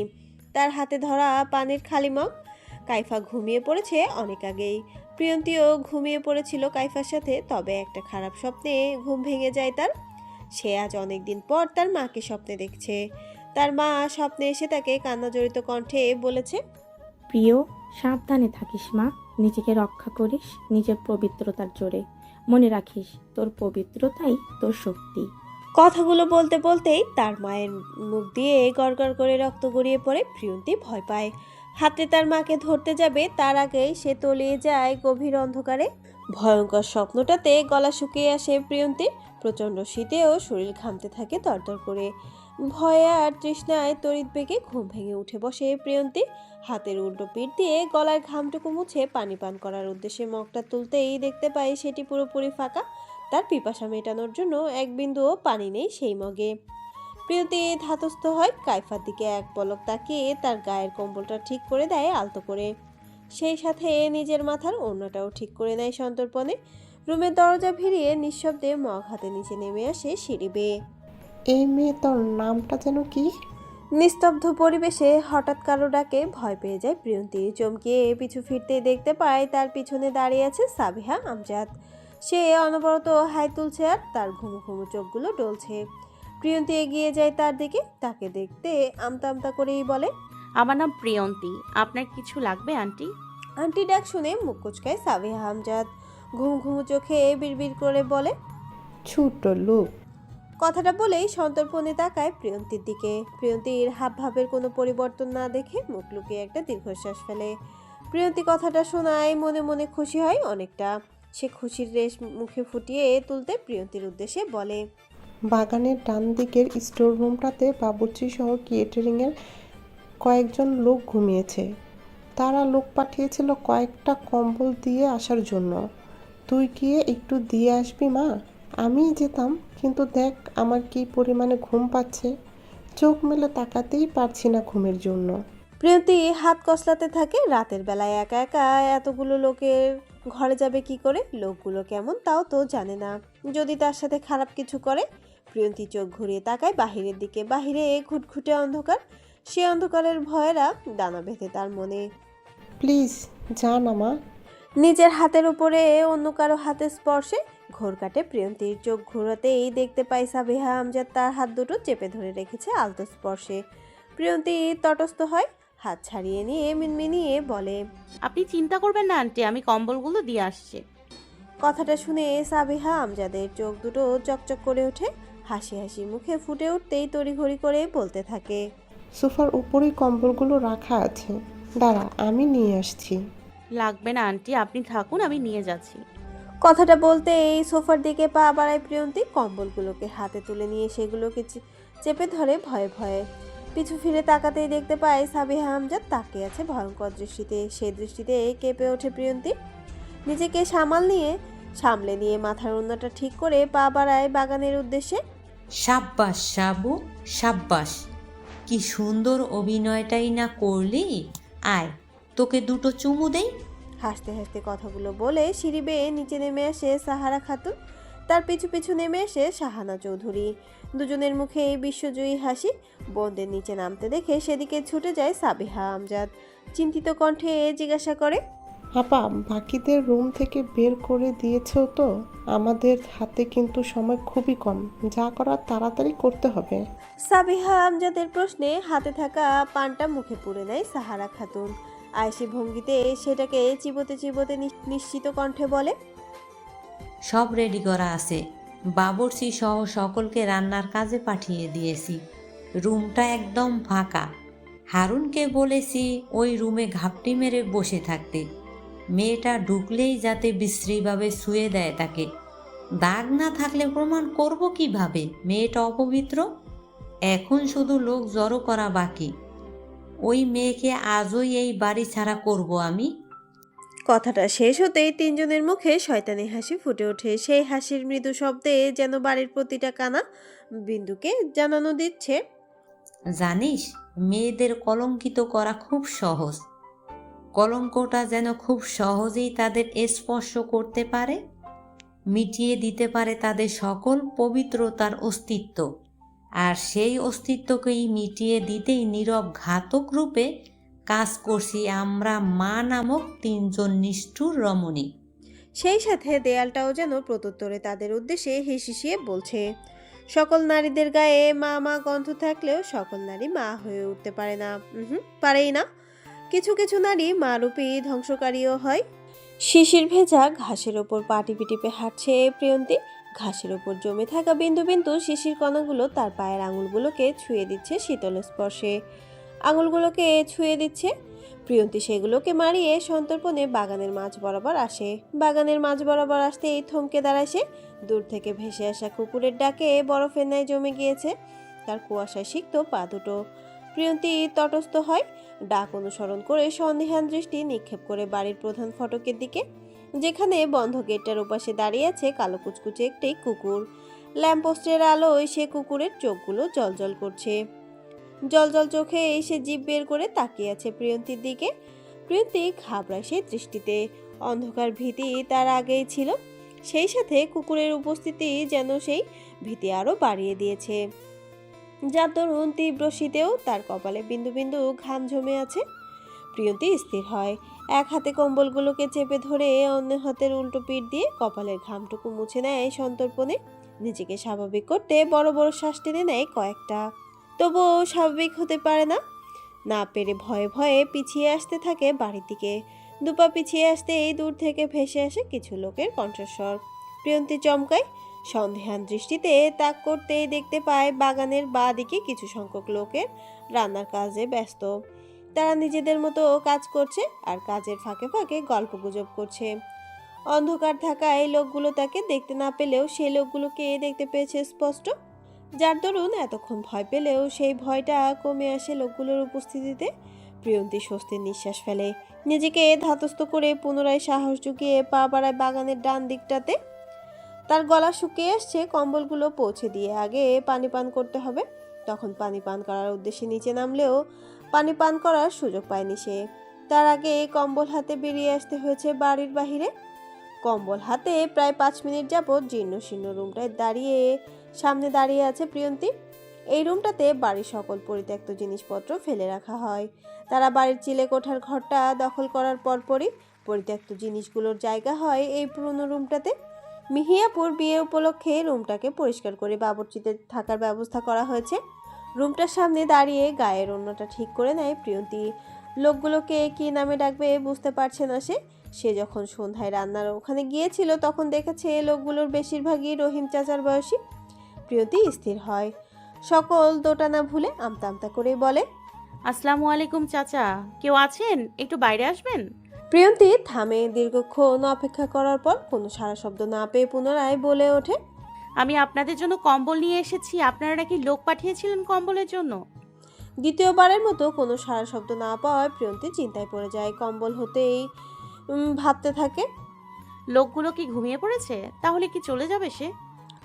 তার হাতে ধরা পানির খালি মগ। কাইফা ঘুমিয়ে পড়েছে অনেক আগেই। প্রিয়ন্তীও ঘুমিয়ে পড়েছিল কাইফার সাথে। তবে একটা খারাপ স্বপ্নে ঘুম ভেঙে যায় তার। সে আজ অনেকদিন পর তার মাকে স্বপ্নে দেখছে। তার মা স্বপ্নে এসে তাকে কান্নাজড়িত কণ্ঠে বলেছে, প্রিয়, সাবধানে থাকিস মা, নিজেকে রক্ষা করিস নিজের পবিত্রতার জোরে। মনে রাখিস তোর পবিত্রতাই তোর শক্তি। কথাগুলো বলতে বলতেই তার মায়ের মুখ দিয়ে গড়গড় করে রক্ত গড়িয়ে পড়ে। প্রিয়ন্তী ভয় পায়। হাতে তার মাকে ধরতে যাবে, তার আগেই সে তলিয়ে যায় গভীর অন্ধকারে। ভয়ঙ্কর স্বপ্নটাতে গলা শুকিয়ে আসে প্রিয়ন্তীর। প্রচণ্ড শীতেও শরীর ঘামতে থাকে দরদর করে। ভয়ে আর তৃষ্ণায় তড়িৎ বেগে ঘুম ভেঙে উঠে বসে প্রিয়ন্তী। হাতের উল্টো পিঠ দিয়ে গলার ঘামটুকু মুছে পানি পান করার উদ্দেশ্যে মগটা তুলতেই দেখতে পাই সেটি পুরোপুরি ফাঁকা। তার পিপাসা মেটানোর জন্য এক বিন্দুও পানি নেই সেই মগে। প্রিয়তি ধাতস্থ হয়, কাইফার দিকে এক পলক তাকিয়ে তার গায়ের কম্বলটা ঠিক করে দেয় আলতো করে। সেই সাথে নিজের মাথার ওড়নাটাও ঠিক করে নেয় সন্তর্পণে। রুমের দরজা ভিড়িয়ে নিঃশব্দে মগ হাতে নিচে নেমে আসে সিঁড়ি বেয়ে। এই মেয়ে তোর নামটা যেন কি? নিস্তব্ধ পরিবেশে হঠাৎ কারো ডাকে ভয় পেয়ে যায় প্রিয়ন্তী। চমকিয়ে পিছু ফিরতে দেখতে পায় তার পিছনে দাঁড়িয়ে আছে সাবিহা আমজাদ। সে অনবরত হাই তুলছে আর তার ঘুমু ঘুমু চোখগুলো ডলছে। প্রিয়ন্তী এগিয়ে যায় তার দিকে, তাকে দেখতে আমতা আমতা করেই বলে, আমার নাম প্রিয়ন্তী, আপনার কিছু লাগবে আন্টি? আন্টি ডাক শুনে মুখ কুচকায় সাবিহা আমজাদ। ঘুমু ঘুমু চোখে বিড়বিড় করে বলে, ছোট লোক। কথাটা বলেই সন্তর্পণে তাকায় প্রিয়ন্তীর দিকে। প্রিয়ন্তীর হাবভাবের কোনো পরিবর্তন না দেখে মুখ লুকিয়ে একটা দীর্ঘশ্বাস ফেলে। প্রিয়ন্তী কথাটা শোনায় মনে মনে খুশি হয় অনেকটা। সে খুশির রেশ মুখে ফুটিয়ে তুলতে প্রিয়ন্তীর উদ্দেশ্যে বলে, বাগানের ডান দিকের স্টোর রুমটাতে বাবুর্চি সহ কেটারিংয়ের কয়েকজন লোক ঘুমিয়েছে। তারা লোক পাঠিয়েছিল কয়েকটা কম্বল দিয়ে আসার জন্য। তুই গিয়ে একটু দিয়ে আসবি মা? আমিই যেতাম, কিন্তু দেখ আমার কি পরিমাণে ঘুম পাচ্ছে, চোখ মেলে তাকাতেই পারছি না ঘুমের জন্য। প্রিয়ন্তী হাত কসলাতে থাকে। রাতের বেলায় একা একা এতগুলো লোকের ঘরে যাবে কি করে? লোকগুলো কেমন তাও তো জানে না। যদি তার সাথে খারাপ কিছু করে? প্রিয়ন্তী চোখ ঘুরিয়ে তাকায় বাহিরের দিকে। বাহিরে ঘুটঘুটে অন্ধকার। সে অন্ধকারের ভয়েরা দানা বেঁধে তার মনে। প্লিজ যা না মা। নিজের হাতের উপরে অন্য কারো হাতের স্পর্শে ঘোর কাটে প্রিয়ন্তীর। চোখ ঘোরাতেই দেখতে পাই সাবিহা আমজাদ তার হাত দুটো চেপে ধরে রেখেছে আলতো স্পর্শে। প্রিয়ন্তী তটস্থ হয়, হাত ছাড়িয়ে নিয়ে মিনমিনিয়ে বলে, আপনি চিন্তা করবেন না আন্টি, আমি কম্বলগুলো দিয়ে আসছি। কথাটা শুনে সাবিহা আমজাদের চোখ দুটো চকচক করে ওঠে। হাসি হাসি মুখে ফুটে উঠতেই তড়িঘড়ি করে বলতে থাকে, সোফার উপরেই কম্বলগুলো রাখা আছে, দাঁড়া আমি নিয়ে আসছি। লাগবে না আন্টি, আপনি থাকুন, আমি নিয়ে যাচ্ছি। কথাটা বলতে এই সোফার দিকে পা বাড়ায় প্রিয়ন্তী। কম্বলগুলোকে হাতে তুলে নিয়ে সেগুলোকে চেপে ধরে ভয়ে ভয়ে। পিছু ফিরে তাকাতেই দেখতে পায় সাবিহা আমজাদ তাকিয়ে আছে ভয়ঙ্কর দৃষ্টিতে। সেই দৃষ্টিতে কেঁপে ওঠে প্রিয়ন্তী। নিজেকে সামলে নিয়ে মাথার ওড়নাটা ঠিক করে পা বাড়ায় বাগানের উদ্দেশ্যে। সাব্বাস সাবু, সাব্বাস, কি সুন্দর অভিনয়টাই না করলি। আয় তোকে দুটো চুমু দেই। হাসতে হাসতে কথাগুলো বলে সিঁড়ি বেয়ে নিচে নেমে আসে সাহারা খাতুন। তার পিছু পিছু নেমে আসে শাহানা চৌধুরী। দুজনের মুখে এই বিশ্বজয়ী হাসি। বোনদের নিচে নামতে দেখে সেদিকে ছুটে যায় সাবিহা আমজাদ। চিন্তিত কণ্ঠে জিজ্ঞাসা করে, আপা বাকিদের রুম থেকে বের করে দিয়েছেও তো? আমাদের হাতে কিন্তু সময় খুবই কম, যা করার তাড়াতাড়ি করতে হবে। সাবিহা আমজাদের প্রশ্নে হাতে থাকা পানটা মুখে পুরে নেয় সাহারা খাতুন। আয়েশি ভঙ্গিতে সেটাকে চিবোতে চিবোতে নিশ্চিত কণ্ঠে বলে, সব রেডি করা আছে, বাবুর্চি সহ সকলকে রান্নার কাজে পাঠিয়ে দিয়েছি। রুমটা একদম ফাঁকা। হারুনকে বলেছি ওই রুমে ঘাপটি মেরে বসে থাকতে। মেয়েটা ঢুকলেই যাতে বিশ্রীভাবে শুয়ে দেয় তাকে। দাগ না থাকলে প্রমাণ করব কিভাবে মেয়েটা অপবিত্র? এখন শুধু লোক জড়ো করা বাকি। ওই মেয়েকে আজই এই বাড়ি ছাড়া করব আমি। কথাটা শেষ হতেই তিনজনের মুখে শয়তানি হাসি ফুটে ওঠে। সেই হাসির মৃদু শব্দে যেন বাড়ির প্রতিটা কানা বিন্দুকে জানানো দিচ্ছে, জানিস, মেয়েদের কলঙ্কিত করা খুব সহজ। কলঙ্কটা যেন খুব সহজেই তাদের স্পর্শ করতে পারে, মিটিয়ে দিতে পারে তাদের সকল পবিত্রতার অস্তিত্ব। আর সেই অস্তিত্বকেই মিটিয়ে দিতেই নীরব ঘাতক রূপে কাজ করছি আমরা মা নামক তিনজন নিষ্ঠুর রমণী। সেই সাথে দেয়ালটাও যেন প্রত্যুত্তরে তাদের উদ্দেশ্যে হিসিয়ে বলছে, সকল নারীদের গায়ে মা মা গন্ধ থাকলেও সকল নারী মা হয়ে উঠতে পারে না। পারেই না। কিছু কিছু নারী মা রূপী ধ্বংসকারীও হয়। শিশির ভেজা ঘাসের ওপর পা টিপে টিপে হাঁটছে প্রিয়ন্তী। ঘাসের ওপর জমে থাকা বিন্দু বিন্দু শিশির কণাগুলো তার পায়ের আঙুলগুলোকে ছুঁয়ে দিচ্ছে শীতল স্পর্শে। আঙুলগুলোকে ছুঁয়ে দিচ্ছে। প্রিয়ন্তী সেগুলোকে মারিয়ে সন্তর্পণে বাগানের মাঝ বরাবর আসে। বাগানের মাঝ বরাবর আসতেই থমকে দাঁড়ায় সে। দূর থেকে ভেসে আসা কুকুরের ডাকে বরফের ন্যায় জমে গিয়েছে তার কুয়াশায় সিক্ত পা দুটো। প্রিয়ন্তী তটস্থ হয়, ডাক অনুসরণ করে সন্দিহান দৃষ্টি নিক্ষেপ করে বাড়ির প্রধান ফটকের দিকে, যেখানে বন্ধ গেটটার ওপাশে দাঁড়িয়ে আছে কালো কুচকুচে একটি কুকুর। ল্যাম্পপোস্টের আলোয় সে কুকুরের চোখগুলো জলজল করছে। জলজল চোখে এসে জিভ বের করে তাকিয়ে আছে প্রিয়ন্তীর দিকে। প্রিয়ন্তী ঘাবড়ায় সেই দৃষ্টিতে। অন্ধকার ভীতি তার আগেই ছিল, সেই সাথে কুকুরের উপস্থিতি যেন সেই ভীতি আরো বাড়িয়ে দিয়েছে, যার দরুন তীব্র শীতেও তার কপালে বিন্দু বিন্দু ঘাম জমে আছে। প্রিয়ন্তী স্থির হয়, এক হাতে কম্বলগুলোকে চেপে ধরে অন্য হাতের উল্টো পিঠ দিয়ে কপালের ঘামটুকু মুছে নেয় সন্তর্পণে। নিজেকে স্বাভাবিক করতে বড় বড় শ্বাস টেনে নেয় কয়েকটা, তবুও স্বাভাবিক হতে পারে না। না পেরে ভয়ে ভয়ে পিছিয়ে আসতে থাকে বাড়ির দিকে। দুপা পিছিয়ে আসতেই দূর থেকে ভেসে আসে কিছু লোকের কণ্ঠস্বর। প্রিয়ন্তী চমকায়, সন্দেহান দৃষ্টিতে তাক করতেই দেখতে পায় বাগানের বাঁ দিকে কিছু সংখ্যক লোকের রান্নার কাজে ব্যস্ত। তারা নিজেদের মতো কাজ করছে আর কাজের ফাঁকে ফাঁকে গল্পগুজব করছে। অন্ধকার থাকায় লোকগুলো তাকে দেখতে না পেলেও সেই লোকগুলোকে দেখতে পেয়েছে স্পষ্ট, যার দরুন এতক্ষণ ভয় পেলেও সেই ভয়টা কমে আসে লোকগুলোর উপস্থিতিতে। প্রিয়ন্তী স্বস্তির নিঃশ্বাস ফেলে, নিজেকে ধাতস্থ করে পুনরায় সাহস জুগিয়ে পা বাড়ায় বাগানের ডান দিকটাতে। তার গলা শুকিয়ে আসছে, কম্বলগুলো পৌঁছে দিয়ে আগে পানি পান করতে হবে। তখন পানি পান করার উদ্দেশ্যে নিচে নামলেও পানি পান করার সুযোগ পায়নি সে। তার আগে কম্বল হাতে বেরিয়ে আসতে হয়েছে বাড়ির বাহিরে। কম্বল হাতে প্রায় 5 মিনিট যাবৎ জীর্ণ শীর্ণ রুমটায় সামনে দাঁড়িয়ে আছে প্রিয়ন্তী। এই রুমটাতে বাড়ির সকল পরিত্যক্ত জিনিসপত্র ফেলে রাখা হয়। তারা বাড়ির চিলে কোঠার ঘরটা দখল করার পরপরই পরিত্যক্ত জিনিসগুলোর জায়গা হয় এই পুরনো রুমটাতে। মিহিয়াপুর বিয়ে উপলক্ষে রুমটাকে পরিষ্কার করে বাবুর্চিতে থাকার ব্যবস্থা করা হয়েছে। রুমটার সামনে দাঁড়িয়ে গায়ের ওড়নাটা ঠিক করে নেয় প্রিয়ন্তী। লোকগুলোকে কি নামে ডাকবে বুঝতে পারছে না সে যখন সন্ধ্যায় রান্নার ওখানে গিয়েছিল তখন দেখেছে লোকগুলোর বেশিরভাগই রহিম চাচার বয়সী। প্রিয়ন্তী স্থির হয়, সকল দোটানা ভুলে আমতা আমতা করে বলে, আসসালামু আলাইকুম চাচা, কেউ আছেন? একটু বাইরে আসবেন। প্রিয়ন্তী থামে। দীর্ঘক্ষণ অপেক্ষা করার পর কোনো সারা শব্দ না পেয়ে পুনরায় বলে ওঠে, আমি আপনাদের জন্য কম্বল নিয়ে এসেছি। আপনারা নাকি লোক পাঠিয়েছিলেন কম্বলের জন্য। দ্বিতীয়বারের মতো কোনো সারা শব্দ না পাওয়ায় প্রিয়ন্তী চিন্তায় পড়ে যায়। কম্বল হতেই ভাবতে থাকে, লোকগুলো কি ঘুমিয়ে পড়েছে? তাহলে কি চলে যাবে সে?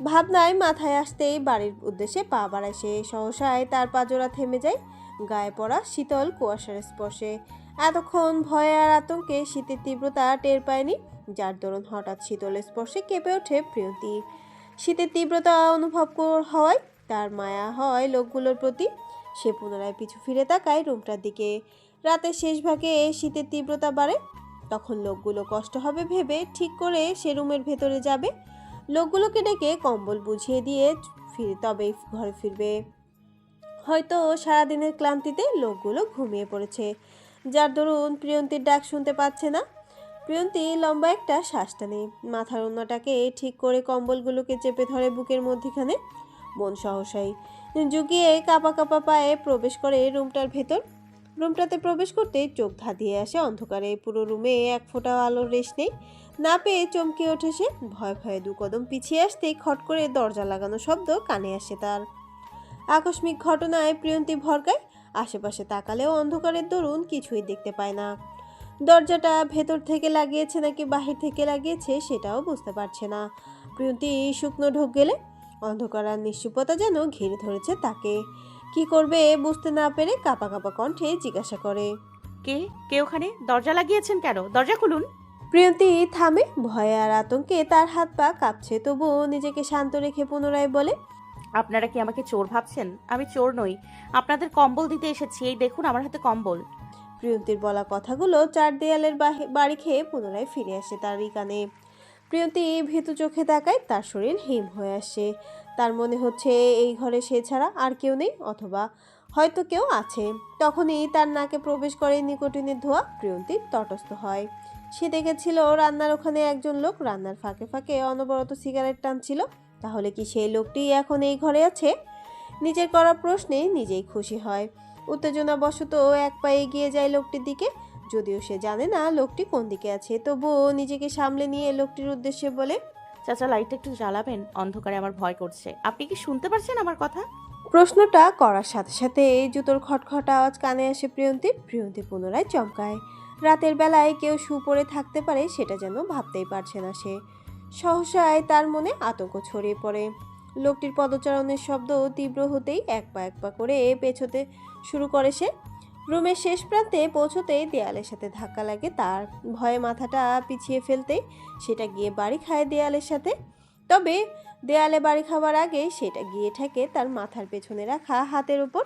ভাবনায় মাথায় আসতেই বাড়ির উদ্দেশ্যে পা বাড়ায় সে। সহসায় তার পাজোড়া থেমে যায় গায়ে পড়া শীতল কুয়াশার স্পর্শে। এতক্ষণ ভয়ে আর আতঙ্কে শীতের তীব্রতা টের পায়নি, যার দরুন হঠাৎ শীতল স্পর্শে কেঁপে ওঠে প্রিয়ন্তী। শীতের তীব্রতা অনুভব হওয়ায় তার মায়া হয় লোকগুলোর প্রতি। সে পুনরায় পিছু ফিরে তাকায় রুমটার দিকে। রাতের শেষ ভাগে শীতের তীব্রতা বাড়ে, তখন লোকগুলো কষ্ট হবে ভেবে ঠিক করে সে রুমের ভেতরে যাবে। লোকগুলোকে ডেকে কম্বল বুঝিয়ে দিয়ে তবেই ঘরে ফিরবে। হয়তো সারাদিনের ক্লান্তিতে লোকগুলো ঘুমিয়ে পড়েছে, যার দরুন প্রিয়ন্তীর ডাক শুনতে পাচ্ছে না। প্রিয়ন্তী লম্বা একটা শ্বাস টানে, মাথার ওড়নাটাকে ঠিক করে কম্বলগুলোকে চেপে ধরে বুকের মধ্যিখানে। মন সহসাই জুগিয়ে কাঁপা কাঁপা পায়ে প্রবেশ করে রুমটার ভেতর। রুমটাতে প্রবেশ করতে চোখ ধাঁধিয়ে আসে অন্ধকারে। পুরো রুমে এক ফোঁটা আলোর রেশ নেই। না পেয়ে চমকে ওঠে সে। ভয় ভয়ে 2 কদম পিছিয়ে আসতেই খট করে দরজা লাগানো শব্দ কানে আসে তার। আকস্মিক ঘটনায় প্রিয়ন্তী ভরকায়। আশেপাশে তাকালেও অন্ধকারের দরুন কিছুই দেখতে পায় না। দরজাটা ভেতর থেকে লাগিয়েছে নাকি বাহির থেকে লাগিয়েছে সেটাও বুঝতে পারছে না। প্রিয়ন্তী শুকনো ঢোক গেলে অন্ধকার আর নিশ্চুপতা যেন ঘিরে ধরেছে তাকে। কি করবে বুঝতে না পেরে কাঁপা কাঁপা কণ্ঠে জিজ্ঞাসা করে, কে ওখানে? দরজা লাগিয়েছেন কেন? দরজা খুলুন। প্রিয়ন্তী থামে। ভয়ে আর আতঙ্কে তার হাত পা কাঁপছে, তবুও নিজেকে শান্ত রেখে পুনরায় বলে, আপনারা কি আমাকে চোর ভাবছেন? আমি চোর নই, আপনাদের কম্বল দিতে এসেছি। এই দেখুন আমার হাতে কম্বল। প্রিয়ন্তীর বলা কথাগুলো 4 দেয়ালের বাড়ি খেয়ে পুনরায় ফিরে আসে তার কানে। প্রিয়ন্তী ভীতু চোখে তাকায়, তার শরীর হিম হয়ে আসে। তার মনে হচ্ছে এই ঘরে সে ছাড়া আর কেউ নেই, অথবা হয়তো কেউ আছে। তখনই তার নাকে প্রবেশ করে নিকোটিনের ধোঁয়া। প্রিয়ন্তী তটস্থ হয়। সে দেখেছিল রান্নার ওখানে একজন লোক রান্নার ফাঁকে ফাঁকে অনবরত সিগারেট টানছিল। তাহলে কি সেই লোকটি এখন এই ঘরে আছে? নিজের করা প্রশ্নে নিজেই খুশি হয়। উত্তেজনাবশত এক পায়ে এগিয়ে যায় লোকটির দিকে। যদিও সে জানে না লোকটি কোন দিকে আছে, তবুও নিজেকে সামলে নিয়ে লোকটির উদ্দেশ্যে বলে, চাচা লাইটটা একটু জ্বালাবেন, অন্ধকারে আমার ভয় করছে। আপনি কি শুনতে পারছেন আমার কথা? প্রশ্নটা করার সাথে সাথে জুতোর খটখট আওয়াজ কানে আসে প্রিয়ন্তীর। প্রিয়ন্তী পুনরায় চমকায়। রাতের বেলায় কেউ শু পড়ে থাকতে পারে সেটা যেন ভাবতেই পারছে না সে। সহসায় তার মনে আতঙ্ক ছড়িয়ে পড়ে। লোকটির পদচারণের শব্দ তীব্র হতেই এক পা করে পেছোতে শুরু করে সে। রুমের শেষ প্রান্তে পৌঁছতেই দেয়ালের সাথে ধাক্কা লাগে তার। ভয়ে মাথাটা পিছিয়ে ফেলতেই সেটা গিয়ে বাড়ি খায় দেয়ালের সাথে। তবে দেয়ালে বাড়ি খাওয়ার আগে সেটা গিয়ে ঠেকে তার মাথার পেছনে রাখা হাতের উপর।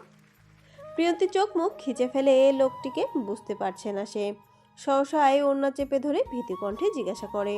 প্রিয়ন্তী চোখ মুখ খিচে ফেলে লোকটিকে বুঝতে পারছে না সে। সহসায় ওড়না চেপে ধরে ভীতি কণ্ঠে জিজ্ঞাসা করে,